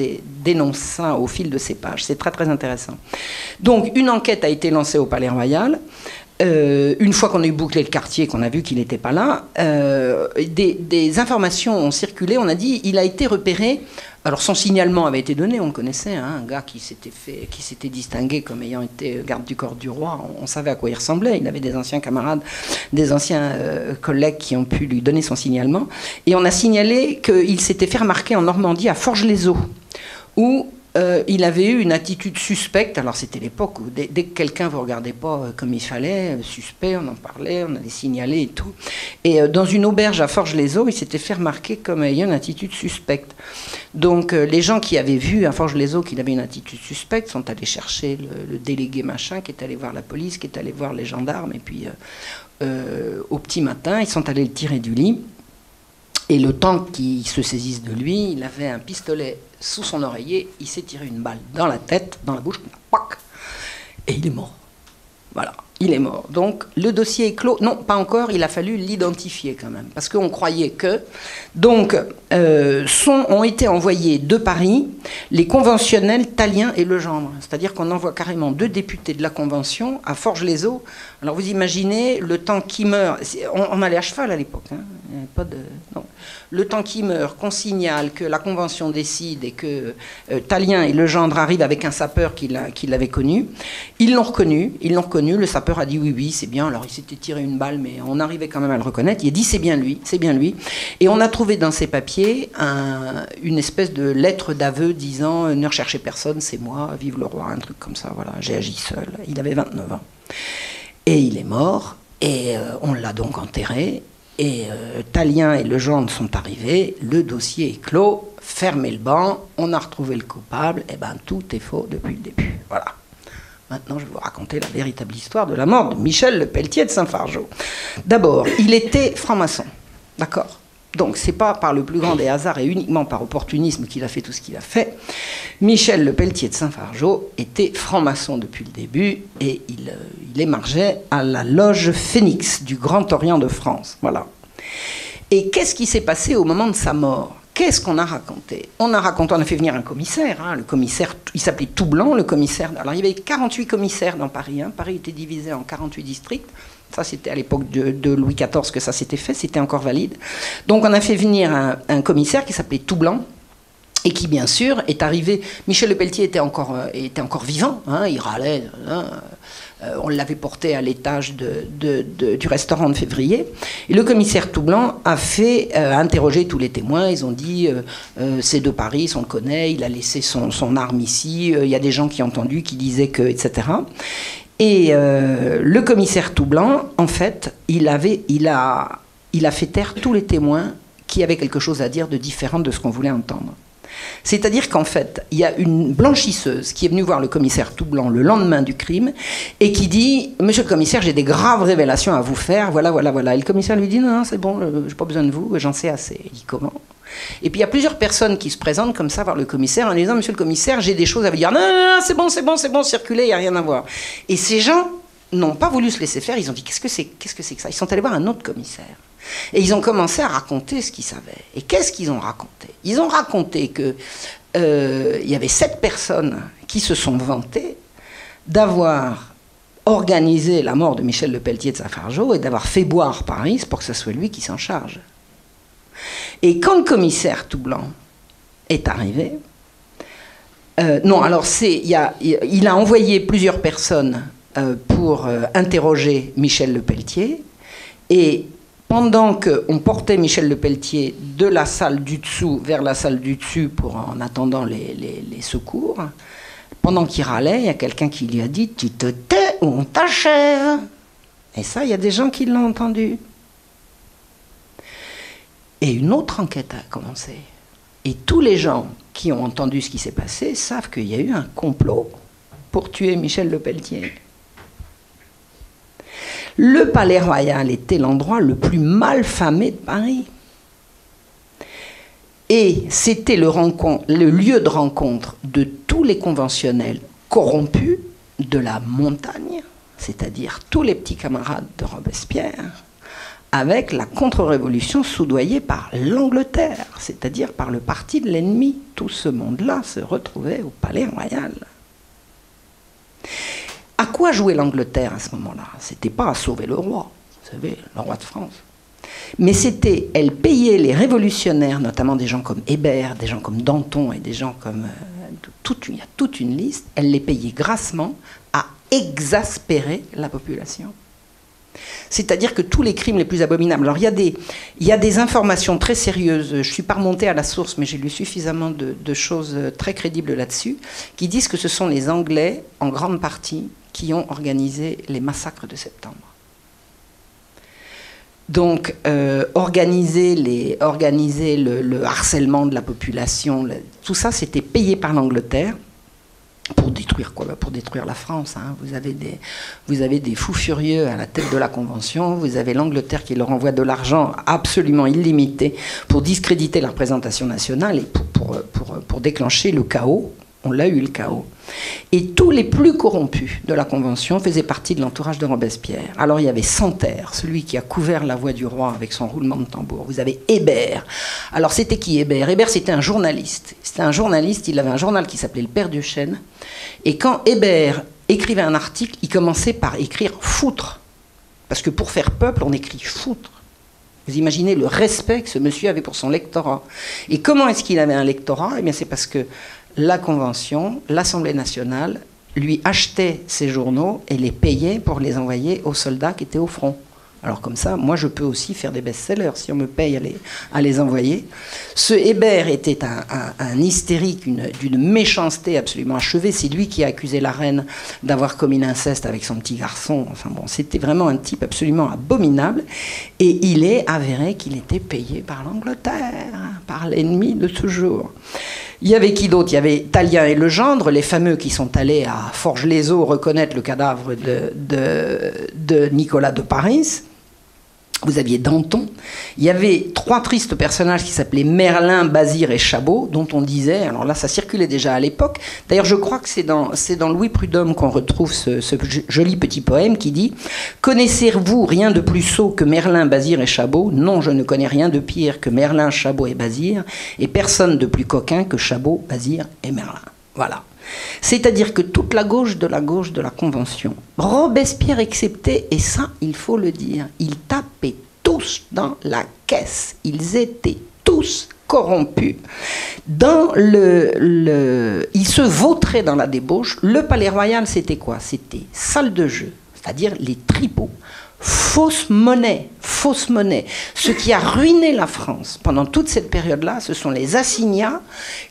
dénonce ça au fil de ses pages. C'est très très intéressant. Donc une enquête a été lancée au Palais Royal. Une fois qu'on a eu bouclé le quartier, qu'on a vu qu'il n'était pas là, des informations ont circulé. On a dit il a été repéré. Alors son signalement avait été donné, on le connaissait, hein, un gars qui s'était distingué comme ayant été garde du corps du roi. On savait à quoi il ressemblait. Il avait des anciens camarades, des anciens collègues qui ont pu lui donner son signalement. Et on a signalé qu'il s'était fait remarquer en Normandie à Forges-les-Eaux, où il avait eu une attitude suspecte. Alors c'était l'époque où dès que quelqu'un ne vous regardait pas comme il fallait, suspect, on en parlait, on allait signaler et tout. Et dans une auberge à Forges-les-Eaux, il s'était fait remarquer comme ayant une attitude suspecte. Donc les gens qui avaient vu à Forges-les-Eaux qu'il avait une attitude suspecte sont allés chercher le délégué machin, qui est allé voir la police, qui est allé voir les gendarmes, et puis au petit matin, ils sont allés le tirer du lit. Et le temps qu'ils se saisissent de lui, il avait un pistolet sous son oreiller, il s'est tiré une balle dans la tête, dans la bouche, et il est mort. Voilà, il est mort. Donc le dossier est clos. Non, pas encore, il a fallu l'identifier quand même, parce qu'on croyait que... Donc, ont été envoyés de Paris les conventionnels Tallien et Legendre. C'est-à-dire qu'on envoie carrément 2 députés de la Convention à Forges-les-Eaux. Alors vous imaginez le temps qui meurt... On allait à cheval à l'époque, hein. Il n'y avait pas de... Non. Le temps qui meurt, qu'on signale que la Convention décide et que Tallien et Legendre arrivent avec un sapeur qui l'avait connu. Ils l'ont reconnu, le sapeur sapeur a dit oui, oui, c'est bien. Alors il s'était tiré une balle, mais on arrivait quand même à le reconnaître. Il a dit c'est bien lui, c'est bien lui. Et on a trouvé dans ses papiers une espèce de lettre d'aveu disant ne recherchez personne, c'est moi, vive le roi, un truc comme ça. Voilà, j'ai agi seul. Il avait 29 ans. Et il est mort, et on l'a donc enterré. Et Tallien et Legendre sont arrivés, le dossier est clos, fermez le banc, on a retrouvé le coupable, et bien tout est faux depuis le début. Voilà. Maintenant, je vais vous raconter la véritable histoire de la mort de Michel Lepelletier de Saint-Fargeau. D'abord, il était franc-maçon, d'accord ? Donc, c'est pas par le plus grand des hasards et uniquement par opportunisme qu'il a fait tout ce qu'il a fait. Michel Lepelletier de Saint-Fargeau était franc-maçon depuis le début et il émargeait à la loge Phénix du Grand Orient de France. Voilà. Et qu'est-ce qui s'est passé au moment de sa mort ? Qu'est-ce qu'on a raconté ? On a fait venir un commissaire. Hein, le commissaire, il s'appelait Toublan, le commissaire. Alors, il y avait 48 commissaires dans Paris. Hein. Paris était divisé en 48 districts. Ça, c'était à l'époque de Louis XIV que ça s'était fait, c'était encore valide. Donc, on a fait venir un commissaire qui s'appelait Toublan, et qui, bien sûr, est arrivé. Michel Lepelletier était encore vivant, hein, il râlait. Hein, on l'avait porté à l'étage du restaurant de Février. Et le commissaire Toublan a interrogé tous les témoins. Ils ont dit c'est de Paris, on le connaît, il a laissé son arme ici, il y a des gens qui ont entendu, qui disaient que, etc. Et le commissaire Toublan, en fait, il a fait taire tous les témoins qui avaient quelque chose à dire de différent de ce qu'on voulait entendre. C'est-à-dire qu'en fait, il y a une blanchisseuse qui est venue voir le commissaire Toublan le lendemain du crime et qui dit « Monsieur le commissaire, j'ai des graves révélations à vous faire, voilà, voilà, voilà ». Et le commissaire lui dit « Non, c'est bon, j'ai pas besoin de vous, j'en sais assez ». Il dit « Comment ?» Et puis il y a plusieurs personnes qui se présentent comme ça voir le commissaire en disant « Monsieur le commissaire, j'ai des choses à vous dire ». « Non, non, non, c'est bon, circulez, il n'y a rien à voir ». Et ces gens n'ont pas voulu se laisser faire, ils ont dit « Qu'est-ce que c'est que ça ?» Ils sont allés voir un autre commissaire. Et ils ont commencé à raconter ce qu'ils savaient. Et qu'est-ce qu'ils ont raconté ? Ils ont raconté qu'il y avait 7 personnes qui se sont vantées d'avoir organisé la mort de Michel Lepelletier de Saint-Fargeau et d'avoir fait boire Paris pour que ce soit lui qui s'en charge. Et quand le commissaire Toublan est arrivé, il a envoyé plusieurs personnes pour interroger Michel Lepelletier et pendant qu'on portait Michel Lepelletier de la salle du dessous vers la salle du dessus en attendant les secours, pendant qu'il râlait, il y a quelqu'un qui lui a dit « Tu te tais ou on t'achève » Et ça, il y a des gens qui l'ont entendu. Et une autre enquête a commencé. Et tous les gens qui ont entendu ce qui s'est passé savent qu'il y a eu un complot pour tuer Michel Lepelletier. Le Palais Royal était l'endroit le plus mal famé de Paris. Et c'était le lieu de rencontre de tous les conventionnels corrompus de la montagne, c'est-à-dire tous les petits camarades de Robespierre, avec la contre-révolution soudoyée par l'Angleterre, c'est-à-dire par le parti de l'ennemi. Tout ce monde-là se retrouvait au Palais Royal. À quoi jouait l'Angleterre à ce moment-là ? C'était pas à sauver le roi, vous savez, le roi de France. Mais elle payait les révolutionnaires, notamment des gens comme Hébert, des gens comme Danton et des gens comme... il y a toute une liste, elle les payait grassement à exaspérer la population. C'est-à-dire que tous les crimes les plus abominables... Alors, il y a des informations très sérieuses, je ne suis pas remontée à la source, mais j'ai lu suffisamment de choses très crédibles là-dessus, qui disent que ce sont les Anglais, en grande partie, qui ont organisé les massacres de septembre. Donc, organiser le harcèlement de la population, tout ça, c'était payé par l'Angleterre. Pour détruire quoi ? Pour détruire la France. Hein. Vous avez des fous furieux à la tête de la Convention, vous avez l'Angleterre qui leur envoie de l'argent absolument illimité pour discréditer la représentation nationale et pour déclencher le chaos. On l'a eu, le chaos. Et tous les plus corrompus de la Convention faisaient partie de l'entourage de Robespierre. Alors il y avait Santerre, celui qui a couvert la voix du roi avec son roulement de tambour. Vous avez Hébert. Alors c'était qui Hébert ? Hébert, c'était un journaliste. C'était un journaliste, il avait un journal qui s'appelait Le Père Duchesne. Et quand Hébert écrivait un article, il commençait par écrire « foutre ». Parce que pour faire peuple, on écrit « foutre ». Vous imaginez le respect que ce monsieur avait pour son lectorat. Et comment est-ce qu'il avait un lectorat ? Eh bien c'est parce que la Convention, l'Assemblée nationale lui achetait ces journaux et les payait pour les envoyer aux soldats qui étaient au front. Alors comme ça, moi je peux aussi faire des best-sellers si on me paye à les envoyer. Ce Hébert était un hystérique, d'une méchanceté absolument achevée. C'est lui qui a accusé la reine d'avoir commis l'inceste avec son petit garçon. Enfin bon, c'était vraiment un type absolument abominable. Et il est avéré qu'il était payé par l'Angleterre, par l'ennemi de toujours. Il y avait qui d'autre? Il y avait Tallien et Legendre, les fameux qui sont allés à Forges-les-Eaux reconnaître le cadavre de Nicolas de Paris. Vous aviez Danton. Il y avait 3 tristes personnages qui s'appelaient Merlin, Bazire et Chabot, dont on disait, alors là ça circulait déjà à l'époque, d'ailleurs je crois que c'est dans Louis Prudhomme qu'on retrouve ce joli petit poème qui dit « Connaissez-vous rien de plus sot que Merlin, Bazire et Chabot? Non, je ne connais rien de pire que Merlin, Chabot et Bazire, et personne de plus coquin que Chabot, Bazire et Merlin. » Voilà. C'est-à-dire que toute la gauche de la Convention, Robespierre excepté, et ça, il faut le dire, ils tapaient tous dans la caisse. Ils étaient tous corrompus. Ils se vautraient dans la débauche. Le Palais Royal, c'était quoi? C'était salle de jeu, c'est-à-dire les tripots. Fausse monnaie. Ce qui a ruiné la France pendant toute cette période-là, ce sont les assignats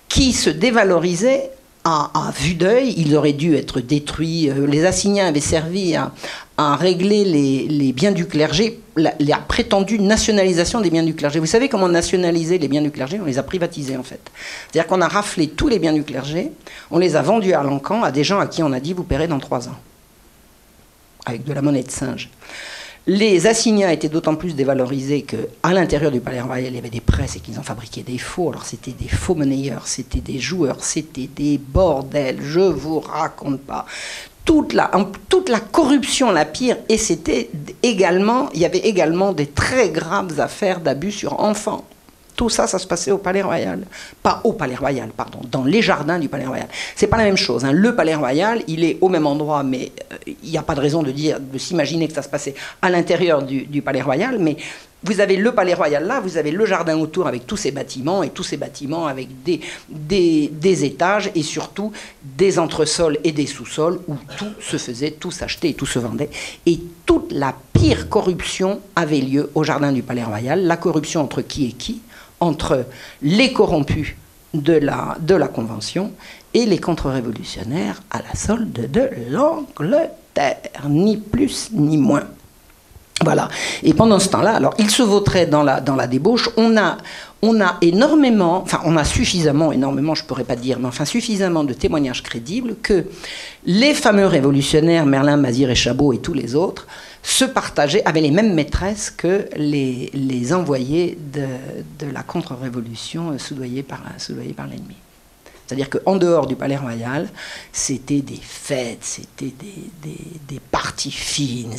qui se dévalorisaient à vue d'œil. Ils auraient dû être détruits. Les assignats avaient servi à régler les biens du clergé, la prétendue nationalisation des biens du clergé. Vous savez comment nationaliser les biens du clergé? On les a privatisés, en fait. C'est-à-dire qu'on a raflé tous les biens du clergé, on les a vendus à l'encan à des gens à qui on a dit « vous paierez dans 3 ans », avec de la monnaie de singe. Les assignats étaient d'autant plus dévalorisés qu'à l'intérieur du Palais Royal, il y avait des presses et qu'ils en fabriquaient des faux. Alors c'était des faux monnayeurs, c'était des joueurs, c'était des bordels, je vous raconte pas. Toute la corruption, la pire, et c'était également, il y avait également des très graves affaires d'abus sur enfants. Tout ça, ça se passait au Palais Royal. Pas au Palais Royal, pardon, dans les jardins du Palais Royal. C'est pas la même chose, hein. Le Palais Royal, il est au même endroit, mais il n'y a pas de raison de s'imaginer que ça se passait à l'intérieur du Palais Royal, mais vous avez le Palais Royal là, vous avez le jardin autour avec tous ces bâtiments, et tous ces bâtiments avec des étages, et surtout des entresols et des sous-sols, où tout se faisait, tout s'achetait et tout se vendait. Et toute la pire corruption avait lieu au jardin du Palais Royal. La corruption entre qui et qui? Entre les corrompus de la Convention et les contre-révolutionnaires à la solde de l'Angleterre, ni plus ni moins. Voilà. Et pendant ce temps-là, alors ils se vautraient dans la débauche. On a énormément, enfin on a suffisamment, je pourrais pas dire, mais enfin suffisamment de témoignages crédibles que les fameux révolutionnaires, Merlin, Bazire et Chabot et tous les autres, se partageaient, avaient les mêmes maîtresses que les envoyés de la contre-révolution soudoyés par l'ennemi. C'est-à-dire qu'en dehors du Palais Royal, c'était des fêtes, c'était des parties fines,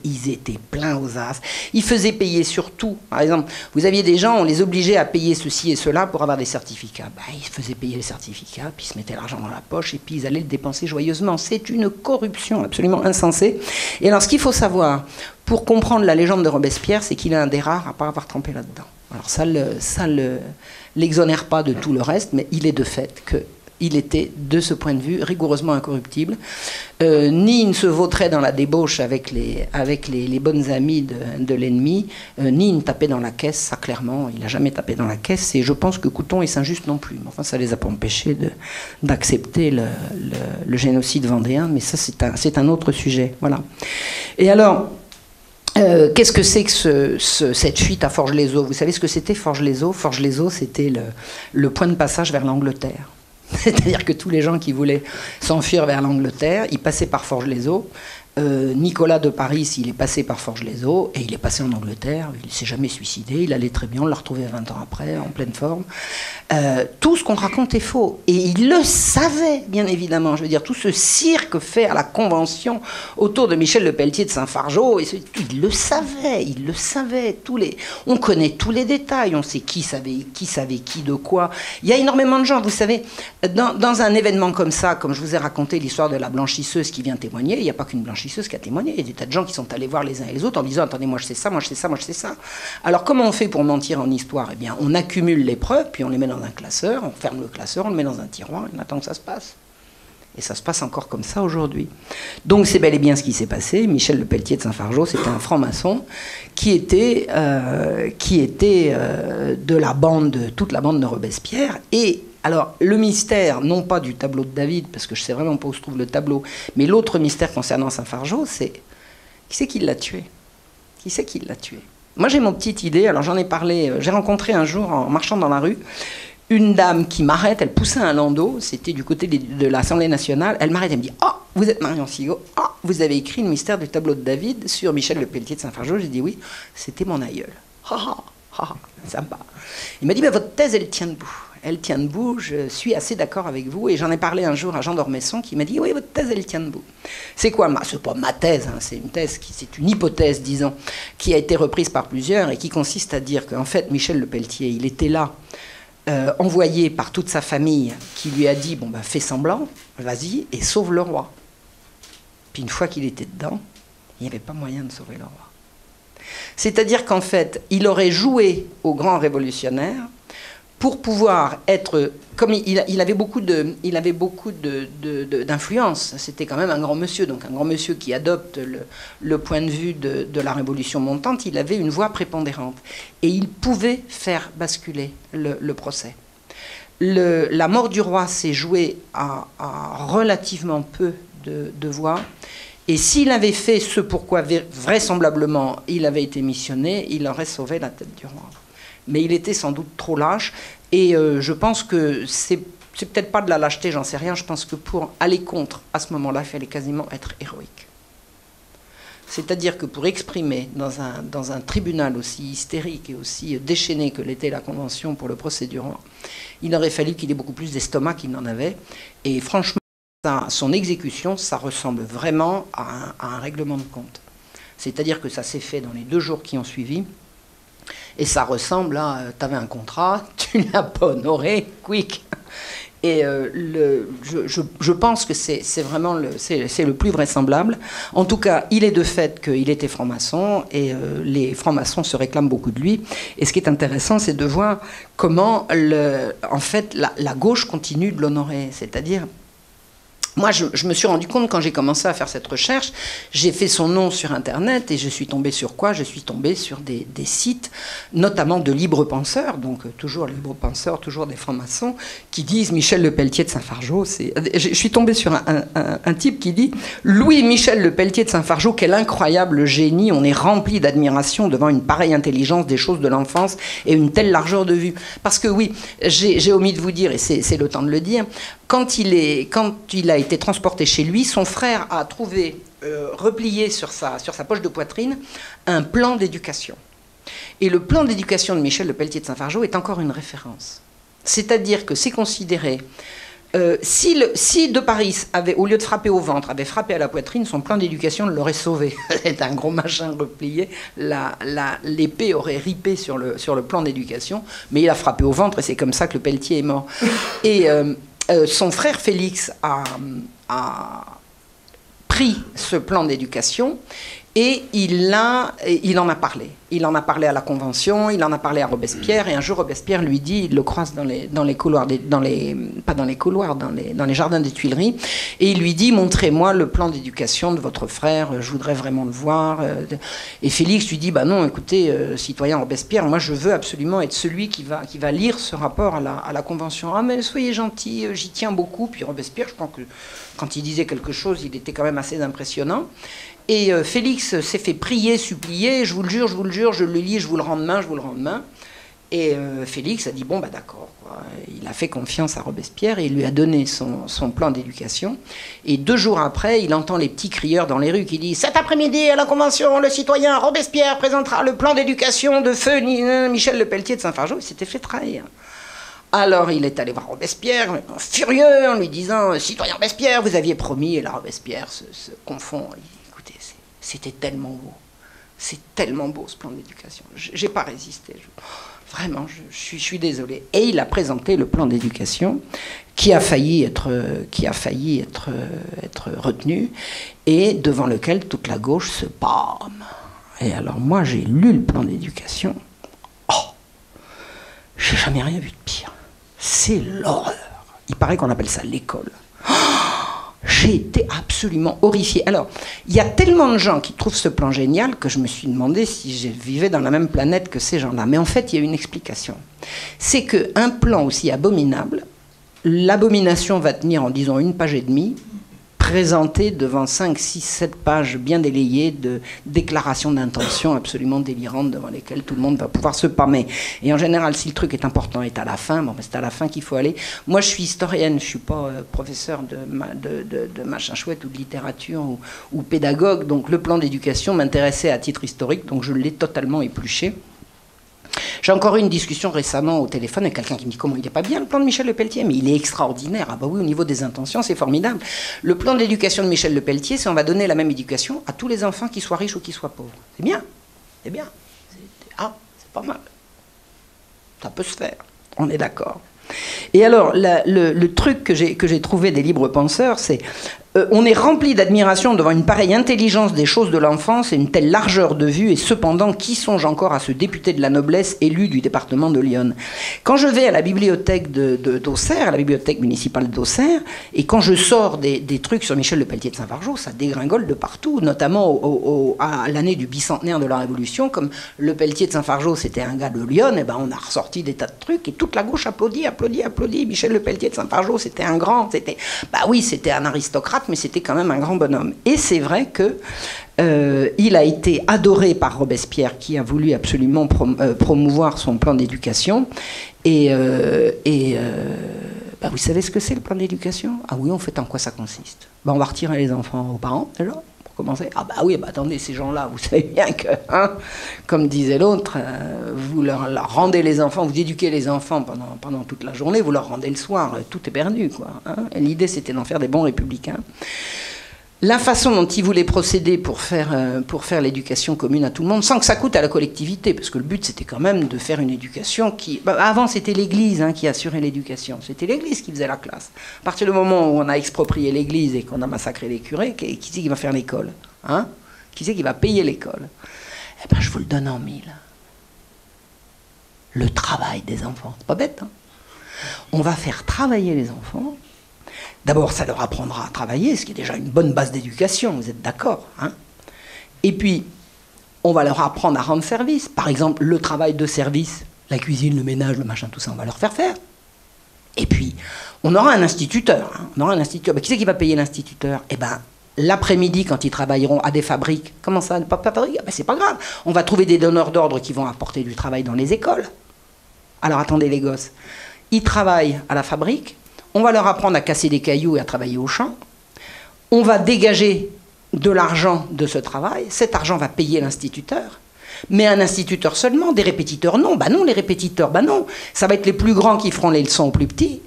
ils étaient pleins aux as. Ils faisaient payer surtout, par exemple, vous aviez des gens, on les obligeait à payer ceci et cela pour avoir des certificats. Ils faisaient payer les certificats, puis ils se mettaient l'argent dans la poche et puis ils allaient le dépenser joyeusement. C'est une corruption absolument insensée. Et alors ce qu'il faut savoir, pour comprendre la légende de Robespierre, c'est qu'il est un des rares à ne pas avoir trempé là-dedans. Alors ça l'exonère pas de tout le reste, mais il est de fait qu'il était, de ce point de vue, rigoureusement incorruptible. Ni il ne se vautrait dans la débauche avec les bonnes amies de l'ennemi, ni il ne tapait dans la caisse, ça clairement, il n'a jamais tapé dans la caisse, et je pense que Couthon et Saint-Just non plus. Enfin, ça ne les a pas empêchés d'accepter le génocide vendéen, mais ça c'est un autre sujet. Voilà. Et alors... qu'est-ce que c'est que cette fuite à Forges-les-Eaux? Vous savez ce que c'était Forges-les-Eaux? Forges-les-Eaux, c'était le point de passage vers l'Angleterre. C'est-à-dire que tous les gens qui voulaient s'enfuir vers l'Angleterre, ils passaient par Forges-les-Eaux. Nicolas de Paris, il est passé par Forges-les-Eaux et il est passé en Angleterre. Il ne s'est jamais suicidé, il allait très bien, on l'a retrouvé 20 ans après, en pleine forme. Tout ce qu'on raconte est faux. Et il le savait, bien évidemment. Je veux dire, tout ce cirque fait à la Convention autour de Michel Le Pelletier de Saint-Fargeau, il le savait. On connaît tous les détails, on sait qui savait qui de quoi. Il y a énormément de gens, vous savez, dans un événement comme ça, comme je vous ai raconté l'histoire de la blanchisseuse qui vient témoigner, il n'y a pas qu'une blanchisseuse qui a témoigné, il y a des tas de gens qui sont allés voir les uns et les autres en disant « Attendez, moi je sais ça, moi je sais ça, moi je sais ça ». Alors comment on fait pour mentir en histoire? Eh bien, on accumule les preuves, puis on les met dans un classeur, on ferme le classeur, on le met dans un tiroir, et on attend que ça se passe. Et ça se passe encore comme ça aujourd'hui. Donc c'est bel et bien ce qui s'est passé. Michel Lepelletier de Saint-Fargeau, c'était un franc-maçon qui était de la bande, toute la bande de Robespierre. Et alors le mystère, non pas du tableau de David, parce que je ne sais vraiment pas où se trouve le tableau, mais l'autre mystère concernant Saint-Fargeau, c'est qui c'est qui l'a tué? Qui c'est qui l'a tué? Moi j'ai mon petite idée, alors j'en ai parlé, j'ai rencontré un jour en marchant dans la rue, une dame qui m'arrête, elle poussait un landau, c'était du côté de l'Assemblée nationale, elle m'arrête et me dit « Ah, vous êtes Marion Sigaud, ah, vous avez écrit le mystère du tableau de David sur Michel Lepelletier de Saint-Fargeau ?» J'ai dit « Oui, c'était mon aïeul. » Sympa. Il m'a dit « Votre thèse, elle tient debout. Elle tient debout, je suis assez d'accord avec vous. » Et j'en ai parlé un jour à Jean d'Ormesson qui m'a dit « Oui, votre thèse, elle tient debout. » C'est quoi? C'est pas ma thèse, hein, c'est une thèse, c'est une hypothèse, disons, qui a été reprise par plusieurs et qui consiste à dire qu'en fait, Michel Lepelletier, il était là, envoyé par toute sa famille, qui lui a dit « Bon, ben, fais semblant, vas-y, et sauve le roi. » Puis une fois qu'il était dedans, il n'y avait pas moyen de sauver le roi. C'est-à-dire qu'en fait, il aurait joué au grand révolutionnaire pour pouvoir être... Comme il avait beaucoup d'influence, c'était quand même un grand monsieur, donc un grand monsieur qui adopte le point de vue de la révolution montante, il avait une voix prépondérante. Et il pouvait faire basculer le procès. La mort du roi s'est jouée à relativement peu de voix. Et s'il avait fait ce pourquoi vraisemblablement il avait été missionné, il aurait sauvé la tête du roi. Mais il était sans doute trop lâche. Et je pense que c'est peut-être pas de la lâcheté, j'en sais rien. Je pense que pour aller contre, à ce moment-là, il fallait quasiment être héroïque. C'est-à-dire que pour exprimer dans un tribunal aussi hystérique et aussi déchaîné que l'était la Convention pour le procès du roi, il aurait fallu qu'il ait beaucoup plus d'estomac qu'il n'en avait. Et franchement, son exécution, ça ressemble vraiment à un règlement de compte. C'est-à-dire que ça s'est fait dans les 2 jours qui ont suivi. Et ça ressemble à, tu avais un contrat, tu ne l'as pas honoré, quick. Et je pense que c'est vraiment le plus vraisemblable. En tout cas, il est de fait qu'il était franc-maçon, et les francs-maçons se réclament beaucoup de lui. Et ce qui est intéressant, c'est de voir comment, en fait, la gauche continue de l'honorer. C'est-à-dire... Moi, je me suis rendu compte quand j'ai commencé à faire cette recherche, j'ai fait son nom sur Internet et je suis tombée sur quoi? Je suis tombée sur des sites, notamment de libres penseurs, donc toujours libres penseurs, toujours des francs-maçons, qui disent Michel Lepelletier de Saint-Fargeau. Je suis tombée sur un type qui dit Louis-Michel Lepelletier de Saint-Fargeau, quel incroyable génie, on est rempli d'admiration devant une pareille intelligence des choses de l'enfance et une telle largeur de vue. Parce que oui, j'ai omis de vous dire, et c'est le temps de le dire, quand il a été transporté chez lui, son frère a trouvé, replié sur sa poche de poitrine, un plan d'éducation. Et le plan d'éducation de Michel Lepelletier de Saint-Fargeau est encore une référence. C'est-à-dire que c'est considéré... si De Paris, au lieu de frapper au ventre, avait frappé à la poitrine, son plan d'éducation l'aurait sauvé. C'est un gros machin replié. L'épée aurait ripé sur le plan d'éducation, mais il a frappé au ventre et c'est comme ça que Lepelletier est mort. Et... son frère Félix a pris ce plan d'éducation et il en a parlé. Il en a parlé à la Convention, il en a parlé à Robespierre, et un jour Robespierre lui dit, il le croise dans les couloirs, pas dans les couloirs, dans les jardins des Tuileries, et il lui dit, montrez-moi le plan d'éducation de votre frère, je voudrais vraiment le voir. Et Félix lui dit, bah non, écoutez, citoyen Robespierre, moi je veux absolument être celui qui va lire ce rapport à la Convention. Ah mais soyez gentil, j'y tiens beaucoup. Puis Robespierre, je crois que quand il disait quelque chose, il était quand même assez impressionnant. Et Félix s'est fait prier, supplier, je vous le jure, je le lis, je vous le rends demain, je vous le rends demain. Et Félix a dit, bon, bah d'accord, quoi. Il a fait confiance à Robespierre et il lui a donné son plan d'éducation. Et 2 jours après, il entend les petits crieurs dans les rues qui disent, cet après-midi, à la Convention, le citoyen Robespierre présentera le plan d'éducation de feu Michel Lepelletier de Saint-Fargeau. Il s'était fait trahir. Alors il est allé voir Robespierre, furieux, en lui disant, citoyen Robespierre, vous aviez promis, et là Robespierre se confond. Écoutez, c'était tellement beau. C'est tellement beau ce plan d'éducation. J'ai pas résisté. Vraiment, je suis désolée. Et il a présenté le plan d'éducation qui a failli être retenu et devant lequel toute la gauche se pâme. Et alors moi, j'ai lu le plan d'éducation. Oh, j'ai jamais rien vu de pire. C'est l'horreur. Il paraît qu'on appelle ça l'école. Oh, J'ai été absolument horrifiée. Alors, il y a tellement de gens qui trouvent ce plan génial que je me suis demandé si je vivais dans la même planète que ces gens-là. Mais en fait, il y a une explication. C'est qu'un plan aussi abominable, l'abomination va tenir en, disons, 1 page et demie, présenté devant 5, 6, 7 pages bien délayées de déclarations d'intention absolument délirantes devant lesquelles tout le monde va pouvoir se pâmer. Et en général, si le truc est important, est à la fin, bon, c'est à la fin qu'il faut aller. Moi, je suis historienne, je ne suis pas professeur de machin chouette ou de littérature ou pédagogue, donc le plan d'éducation m'intéressait à titre historique, donc je l'ai totalement épluché. J'ai encore eu une discussion récemment au téléphone avec quelqu'un qui me dit comment il n'est pas bien le plan de Michel Lepelletier, mais il est extraordinaire. Ah bah oui, au niveau des intentions, c'est formidable. Le plan de l'éducation de Michel Lepelletier, c'est on va donner la même éducation à tous les enfants, qu'ils soient riches ou qu'ils soient pauvres. C'est bien, c'est bien. C'est pas mal. Ça peut se faire, on est d'accord. Et alors, le truc que j'ai trouvé des libres penseurs, c'est on est rempli d'admiration devant une pareille intelligence des choses de l'enfance et une telle largeur de vue, et cependant, qui songe encore à ce député de la noblesse élu du département de l'Yonne? Quand je vais à la bibliothèque d'Auxerre, à la bibliothèque municipale d'Auxerre, et quand je sors des trucs sur Michel Lepelletier de Saint-Fargeau, ça dégringole de partout, notamment à l'année du bicentenaire de la Révolution, comme Lepelletier de Saint-Fargeau, c'était un gars de Lyon, et ben on a ressorti des tas de trucs, et toute la gauche applaudit. Michel Lepelletier de Saint-Fargeau, c'était un grand, bah oui, c'était un aristocrate, mais c'était quand même un grand bonhomme. Et c'est vrai que il a été adoré par Robespierre, qui a voulu absolument promouvoir son plan d'éducation. Et bah vous savez ce que c'est le plan d'éducation? Ah oui, en fait, en quoi ça consiste? Bah on va retirer les enfants aux parents, déjà. Commencer. Ah bah oui, bah attendez, ces gens-là, vous savez bien que, hein, comme disait l'autre, vous leur rendez les enfants, vous éduquez les enfants pendant toute la journée, vous leur rendez le soir, tout est perdu, quoi. Hein. Et l'idée, c'était d'en faire des bons républicains. La façon dont ils voulaient procéder pour faire l'éducation commune à tout le monde, sans que ça coûte à la collectivité, parce que le but, c'était quand même de faire une éducation qui... Bah, avant, c'était l'Église qui assurait l'éducation. C'était l'Église qui faisait la classe. À partir du moment où on a exproprié l'Église et qu'on a massacré les curés, qui c'est qui va faire l'école, hein? Qui c'est qui va payer l'école? Eh bien, je vous le donne en 1000. Le travail des enfants. C'est pas bête, hein? On va faire travailler les enfants. D'abord, ça leur apprendra à travailler, ce qui est déjà une bonne base d'éducation, vous êtes d'accord, hein? Et puis, on va leur apprendre à rendre service. Par exemple, le travail de service, la cuisine, le ménage, le machin, tout ça, on va leur faire faire. Et puis, on aura un instituteur. Hein? On aura un instituteur. Ben, qui c'est qui va payer l'instituteur? Eh bien, l'après-midi, quand ils travailleront à des fabriques. Comment ça, pas fabrique? Ben, c'est pas grave. On va trouver des donneurs d'ordre qui vont apporter du travail dans les écoles. Alors, attendez les gosses. Ils travaillent à la fabrique. On va leur apprendre à casser des cailloux et à travailler au champ. On va dégager de l'argent de ce travail. Cet argent va payer l'instituteur. Mais un instituteur seulement, des répétiteurs non. Bah non, les répétiteurs, bah non. Ça va être les plus grands qui feront les leçons aux plus petits.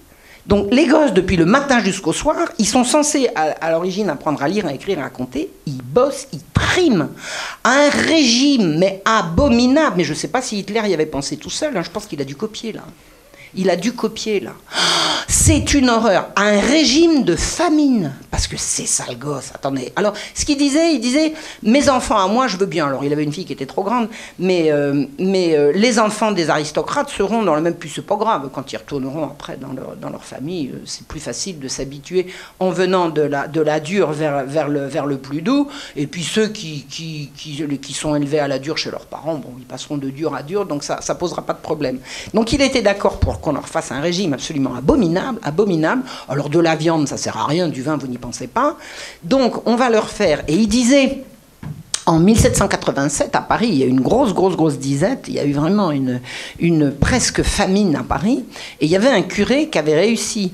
Donc les gosses, depuis le matin jusqu'au soir, ils sont censés à l'origine apprendre à lire, à écrire, à compter. Ils bossent, ils triment. Un régime, mais abominable. Mais je ne sais pas si Hitler y avait pensé tout seul. Hein. Je pense qu'il a dû copier là. Il a dû copier, là. C'est une horreur. Un régime de famine. Parce que c'est ça, le gosse. Attendez. Alors, ce qu'il disait, il disait, mes enfants à moi, je veux bien. Alors, il avait une fille qui était trop grande. Mais les enfants des aristocrates seront dans le même... Puis c'est pas grave. Quand ils retourneront après dans leur famille, c'est plus facile de s'habituer en venant de la dure vers le plus doux. Et puis ceux qui sont élevés à la dure chez leurs parents, bon, ils passeront de dur à dur. Donc, ça posera pas de problème. Donc, il était d'accord pour qu'on leur fasse un régime absolument abominable. Alors de la viande, ça sert à rien, du vin, vous n'y pensez pas. Donc on va leur faire, et il disait, en 1787 à Paris, il y a eu une grosse disette, il y a eu vraiment une presque famine à Paris, et il y avait un curé qui avait réussi,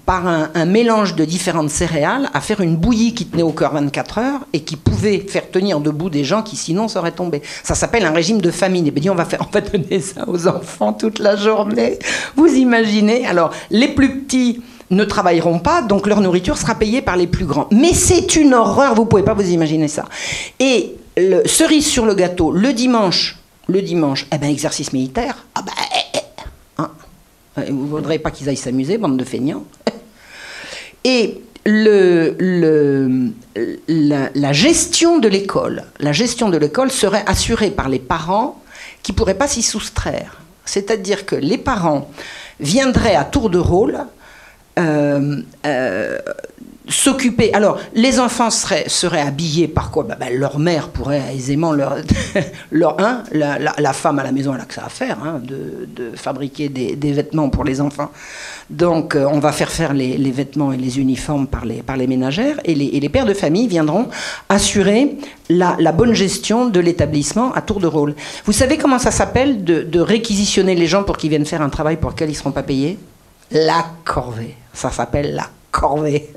par un mélange de différentes céréales, à faire une bouillie qui tenait au cœur 24 heures et qui pouvait faire tenir debout des gens qui sinon seraient tombés. Ça s'appelle un régime de famine. Et bien, on va donner ça aux enfants toute la journée. Vous imaginez? Alors, les plus petits ne travailleront pas, donc leur nourriture sera payée par les plus grands. Mais c'est une horreur, vous ne pouvez pas vous imaginer ça. Et cerise sur le gâteau, le dimanche, eh ben, exercice militaire. Ah ben, hein. Vous ne voudrez pas qu'ils aillent s'amuser, bande de feignants. Et la gestion de l'école serait assurée par les parents qui ne pourraient pas s'y soustraire. C'est-à-dire que les parents viendraient à tour de rôle s'occuper. Alors, les enfants seraient habillés par quoi? Leur mère pourrait aisément la femme à la maison, elle a que ça à faire, hein, de fabriquer des vêtements pour les enfants. Donc, on va faire les vêtements et les uniformes par les ménagères, et les pères de famille viendront assurer la bonne gestion de l'établissement à tour de rôle. Vous savez comment ça s'appelle de réquisitionner les gens pour qu'ils viennent faire un travail pour lequel ils ne seront pas payés? La corvée. Ça s'appelle la corvée.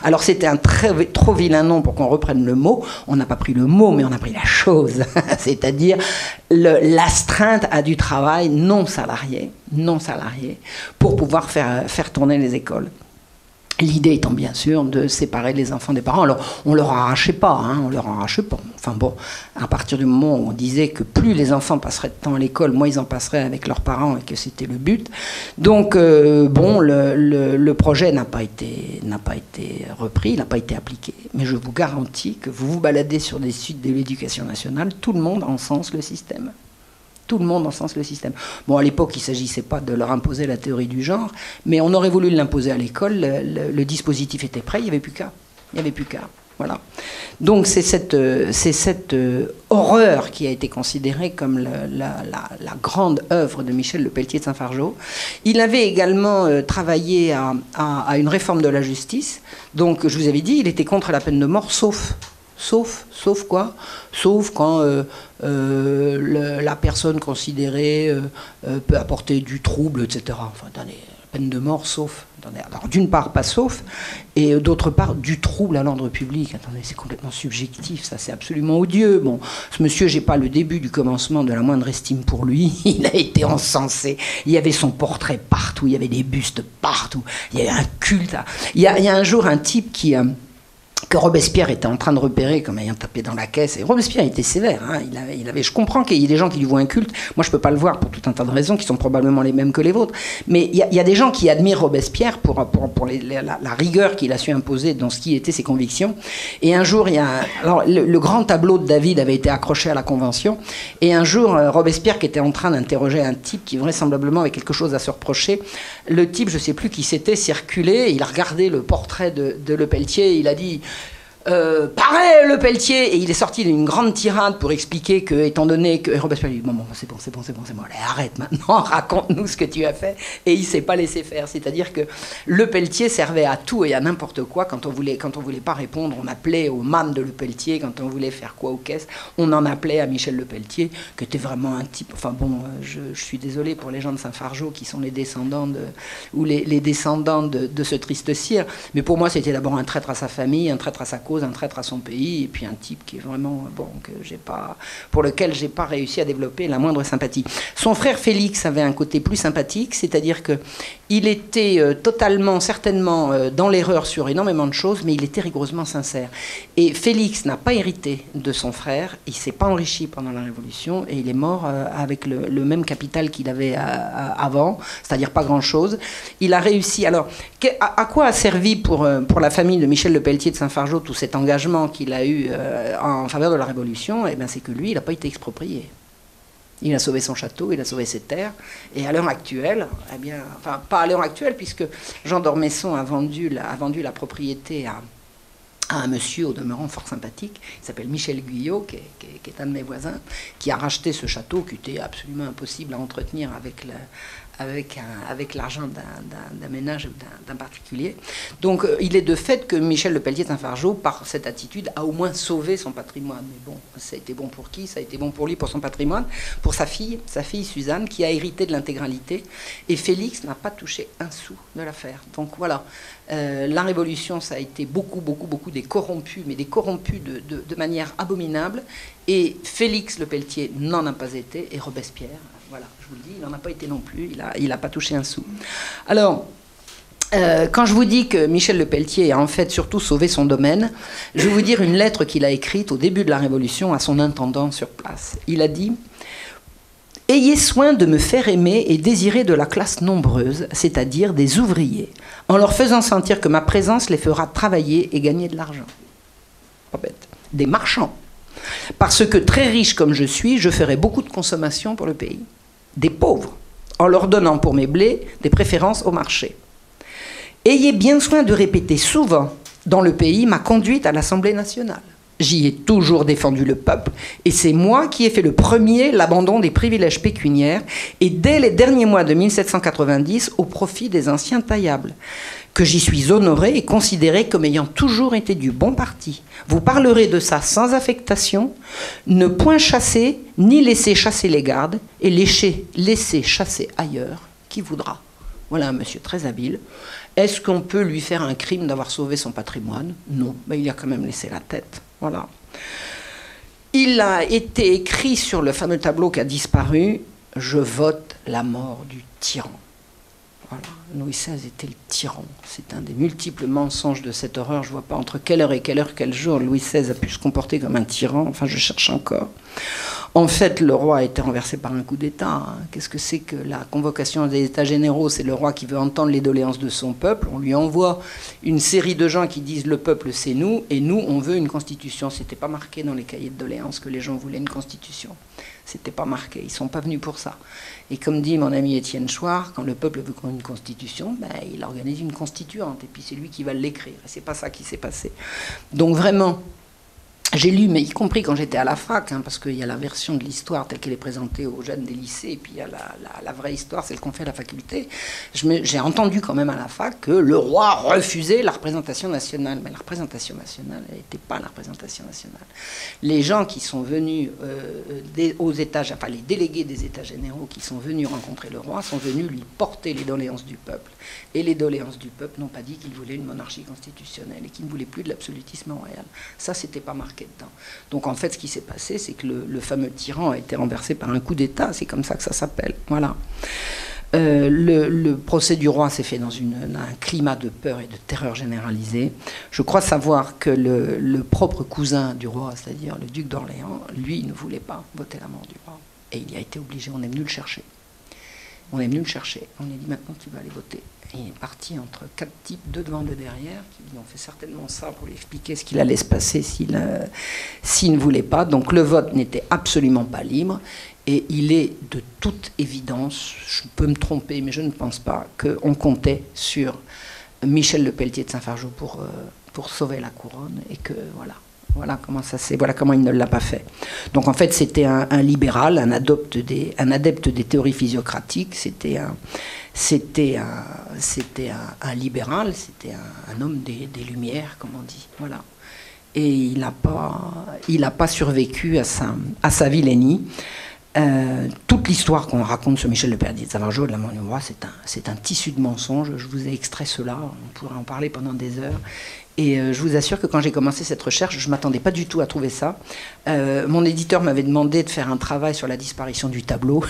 Alors c'était un trop vilain nom pour qu'on reprenne le mot. On n'a pas pris le mot, mais on a pris la chose. C'est-à-dire l'astreinte à du travail non salarié, pour pouvoir faire tourner les écoles. L'idée étant bien sûr de séparer les enfants des parents. Alors, on leur arrachait pas, hein, on leur arrachait pas. Enfin bon, à partir du moment où on disait que plus les enfants passeraient de temps à l'école, moins ils en passeraient avec leurs parents et que c'était le but. Donc, le projet n'a pas été repris, il n'a pas été appliqué. Mais je vous garantis que vous vous baladez sur des sites de l'éducation nationale, tout le monde encense le système. Tout le monde encense le système. Bon, à l'époque, il ne s'agissait pas de leur imposer la théorie du genre, mais on aurait voulu l'imposer à l'école, le dispositif était prêt, il n'y avait plus qu'à. Voilà. Donc c'est cette horreur qui a été considérée comme la grande œuvre de Michel Lepelletier de Saint-Fargeau. Il avait également travaillé à une réforme de la justice. Donc, je vous avais dit, il était contre la peine de mort, sauf quoi? Sauf quand la personne considérée peut apporter du trouble, etc. Enfin, attendez, peine de mort, sauf. Attendez, alors, d'une part, pas sauf, et d'autre part, du trouble à l'ordre public. Attendez, c'est complètement subjectif, ça, c'est absolument odieux. Bon, ce monsieur, j'ai pas le début du commencement de la moindre estime pour lui. Il a été encensé. Il y avait son portrait partout, il y avait des bustes partout, il y avait un culte. Il y a un jour un type que Robespierre était en train de repérer comme ayant tapé dans la caisse. Et Robespierre était sévère. Hein. Il avait, je comprends qu'il y ait des gens qui lui voient un culte. Moi, je ne peux pas le voir pour tout un tas de raisons qui sont probablement les mêmes que les vôtres. Mais il y a des gens qui admirent Robespierre pour la rigueur qu'il a su imposer dans ce qui étaient ses convictions. Et un jour, alors, le grand tableau de David avait été accroché à la Convention. Et un jour, Robespierre, qui était en train d'interroger un type qui vraisemblablement avait quelque chose à se reprocher, le type, je ne sais plus qui c'était, circulé. Il a regardé le portrait de Lepelletier. Il a dit... pareil, Lepelletier, et il est sorti d'une grande tirade pour expliquer que, étant donné que Robespierre lui dit bon, c'est bon, allez, arrête maintenant, raconte-nous ce que tu as fait, et il s'est pas laissé faire. C'est-à-dire que Lepelletier servait à tout et à n'importe quoi. Quand on voulait pas répondre, on appelait au man de Lepelletier. Quand on voulait faire quoi aux caisses, on en appelait à Michel Lepelletier, qui était vraiment un type. Enfin bon, je suis désolé pour les gens de Saint-Fargeau qui sont les descendants les descendants de ce triste sire, mais pour moi c'était d'abord un traître à sa famille, un traître à sa cause, un traître à son pays, et puis un type qui est vraiment pour lequel j'ai pas réussi à développer la moindre sympathie. Son frère Félix avait un côté plus sympathique, c'est-à-dire que il était certainement dans l'erreur sur énormément de choses, mais il était rigoureusement sincère. Et Félix n'a pas hérité de son frère, il s'est pas enrichi pendant la Révolution, et il est mort avec le même capital qu'il avait avant, c'est-à-dire pas grand-chose. Il a réussi. Alors, à quoi a servi pour la famille de Michel Lepelletier de Saint-Fargeau tout cet engagement qu'il a eu en faveur de la Révolution? Eh bien, c'est que lui, il n'a pas été exproprié. Il a sauvé son château, il a sauvé ses terres. Et à l'heure actuelle, eh bien, enfin, pas à l'heure actuelle, puisque Jean d'Ormesson a vendu la propriété à un monsieur au demeurant fort sympathique, il s'appelle Michel Guyot, qui est un de mes voisins, qui a racheté ce château qui était absolument impossible à entretenir avec l'argent d'un ménage ou d'un particulier. Donc il est de fait que Michel Lepelletier de Saint-Fargeau, par cette attitude, a au moins sauvé son patrimoine. Mais bon, ça a été bon pour qui? Ça a été bon pour lui, pour son patrimoine, pour sa fille Suzanne, qui a hérité de l'intégralité. Et Félix n'a pas touché un sou de l'affaire. Donc voilà, la Révolution, ça a été beaucoup des corrompus, mais des corrompus de manière abominable. Et Félix Lepelletier n'en a pas été, et Robespierre, voilà, je vous le dis, il n'en a pas été non plus, il n'a pas touché un sou. Alors, quand je vous dis que Michel Lepelletier a en fait surtout sauvé son domaine, je vais vous dire une lettre qu'il a écrite au début de la Révolution à son intendant sur place. Il a dit « Ayez soin de me faire aimer et désirer de la classe nombreuse, c'est-à-dire des ouvriers, en leur faisant sentir que ma présence les fera travailler et gagner de l'argent. » Pas bête. Des marchands. Parce que très riche comme je suis, je ferai beaucoup de consommation pour le pays. Des pauvres, en leur donnant pour mes blés des préférences au marché. Ayez bien soin de répéter souvent dans le pays m'a conduite à l'Assemblée nationale. J'y ai toujours défendu le peuple, et c'est moi qui ai fait le premier l'abandon des privilèges pécuniaires, et dès les derniers mois de 1790, au profit des anciens taillables, que j'y suis honoré et considéré comme ayant toujours été du bon parti. Vous parlerez de ça sans affectation, ne point chasser, ni laisser chasser les gardes, et laisser chasser ailleurs qui voudra. Voilà un monsieur très habile. Est-ce qu'on peut lui faire un crime d'avoir sauvé son patrimoine? Non, mais il a quand même laissé la tête. Voilà. Il a été écrit sur le fameux tableau qui a disparu, « Je vote la mort du tyran ». Voilà. Louis XVI était le tyran. C'est un des multiples mensonges de cette horreur. Je ne vois pas entre quelle heure et quel jour Louis XVI a pu se comporter comme un tyran. Enfin, je cherche encore. En fait, le roi a été renversé par un coup d'État. Qu'est-ce que c'est que la convocation des États généraux? C'est le roi qui veut entendre les doléances de son peuple. On lui envoie une série de gens qui disent « le peuple, c'est nous » et nous, on veut une constitution. C'était pas marqué dans les cahiers de doléances que les gens voulaient une constitution. C'était pas marqué. Ils ne sont pas venus pour ça. Et comme dit mon ami Étienne Chouard, quand le peuple veut une constitution, ben, il organise une constituante. Et puis c'est lui qui va l'écrire. Et c'est pas ça qui s'est passé. Donc vraiment... J'ai lu, mais y compris quand j'étais à la fac, parce qu'il y a la version de l'histoire telle qu'elle est présentée aux jeunes des lycées, et puis il y a la vraie histoire, celle qu'on fait à la faculté. J'ai entendu quand même à la fac que le roi refusait la représentation nationale. Mais la représentation nationale, elle n'était pas la représentation nationale. Les gens qui sont venus aux étages, enfin les délégués des États généraux qui sont venus rencontrer le roi, sont venus lui porter les doléances du peuple. Et les doléances du peuple n'ont pas dit qu'ils voulaient une monarchie constitutionnelle et qu'ils ne voulaient plus de l'absolutisme royal. Ça, c'était pas marqué dedans. Donc en fait, ce qui s'est passé, c'est que le fameux tyran a été renversé par un coup d'État. C'est comme ça que ça s'appelle. Voilà. Le procès du roi s'est fait dans un climat de peur et de terreur généralisée. Je crois savoir que le propre cousin du roi, c'est-à-dire le duc d'Orléans, lui, ne voulait pas voter la mort du roi. Et il y a été obligé. On est venu le chercher. On est venu le chercher. On lui a dit maintenant qu'il va aller voter. Et il est parti entre 4 types, 2 devant, 2 derrière, qui lui ont fait certainement ça pour lui expliquer ce qu'il allait se passer s'il ne voulait pas. Donc le vote n'était absolument pas libre. Et il est de toute évidence, je peux me tromper, mais je ne pense pas, qu'on comptait sur Michel Lepelletier de Saint-Fargeau pour sauver la couronne. Et que voilà. Voilà comment ça s'est, voilà comment il ne l'a pas fait. Donc en fait, c'était un libéral, un adepte des théories physiocratiques. C'était un libéral, c'était un homme des Lumières, comme on dit. Voilà. Et il n'a pas survécu à sa vilainie. Toute l'histoire qu'on raconte sur Michel Lepelletier de Saint-Fargeau de la mort du roi, c'est un tissu de mensonges. Je vous ai extrait cela, on pourrait en parler pendant des heures. Et je vous assure que quand j'ai commencé cette recherche, je ne m'attendais pas du tout à trouver ça. Mon éditeur m'avait demandé de faire un travail sur la disparition du tableau,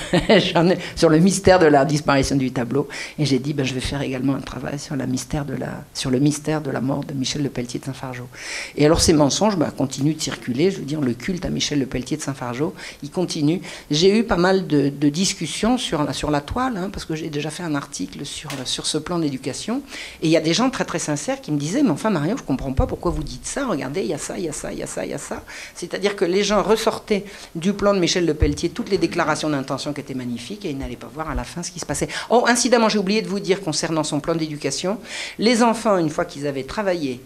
sur le mystère de la disparition du tableau. Et j'ai dit, je vais faire également un travail sur le mystère de la mort de Michel Lepelletier de Saint-Fargeau. Et alors ces mensonges continuent de circuler. Je veux dire, le culte à Michel Lepelletier de Saint-Fargeau, il continue. J'ai eu pas mal de discussions sur la toile, parce que j'ai déjà fait un article sur ce plan d'éducation. Et il y a des gens très très sincères qui me disaient, mais enfin Marion, je ne comprends pas pourquoi vous dites ça, regardez, il y a ça, il y a ça, il y a ça, il y a ça. C'est-à-dire que les gens ressortaient du plan de Michel Lepelletier toutes les déclarations d'intention qui étaient magnifiques et ils n'allaient pas voir à la fin ce qui se passait. Oh, incidemment, j'ai oublié de vous dire concernant son plan d'éducation, les enfants, une fois qu'ils avaient travaillé,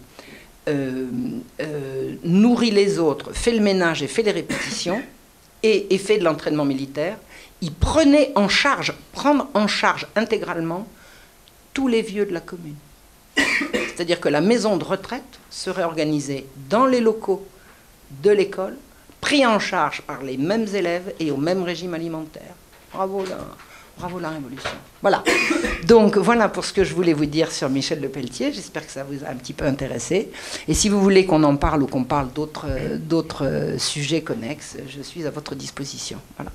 nourri les autres, fait le ménage et fait les répétitions et fait de l'entraînement militaire, ils prenaient en charge, prendre en charge intégralement tous les vieux de la commune. C'est-à-dire que la maison de retraite serait organisée dans les locaux de l'école, pris en charge par les mêmes élèves et au même régime alimentaire. Bravo la Révolution. Voilà. Donc voilà pour ce que je voulais vous dire sur Michel Lepelletier. J'espère que ça vous a un petit peu intéressé. Et si vous voulez qu'on en parle ou qu'on parle d'autres sujets connexes, je suis à votre disposition. Voilà.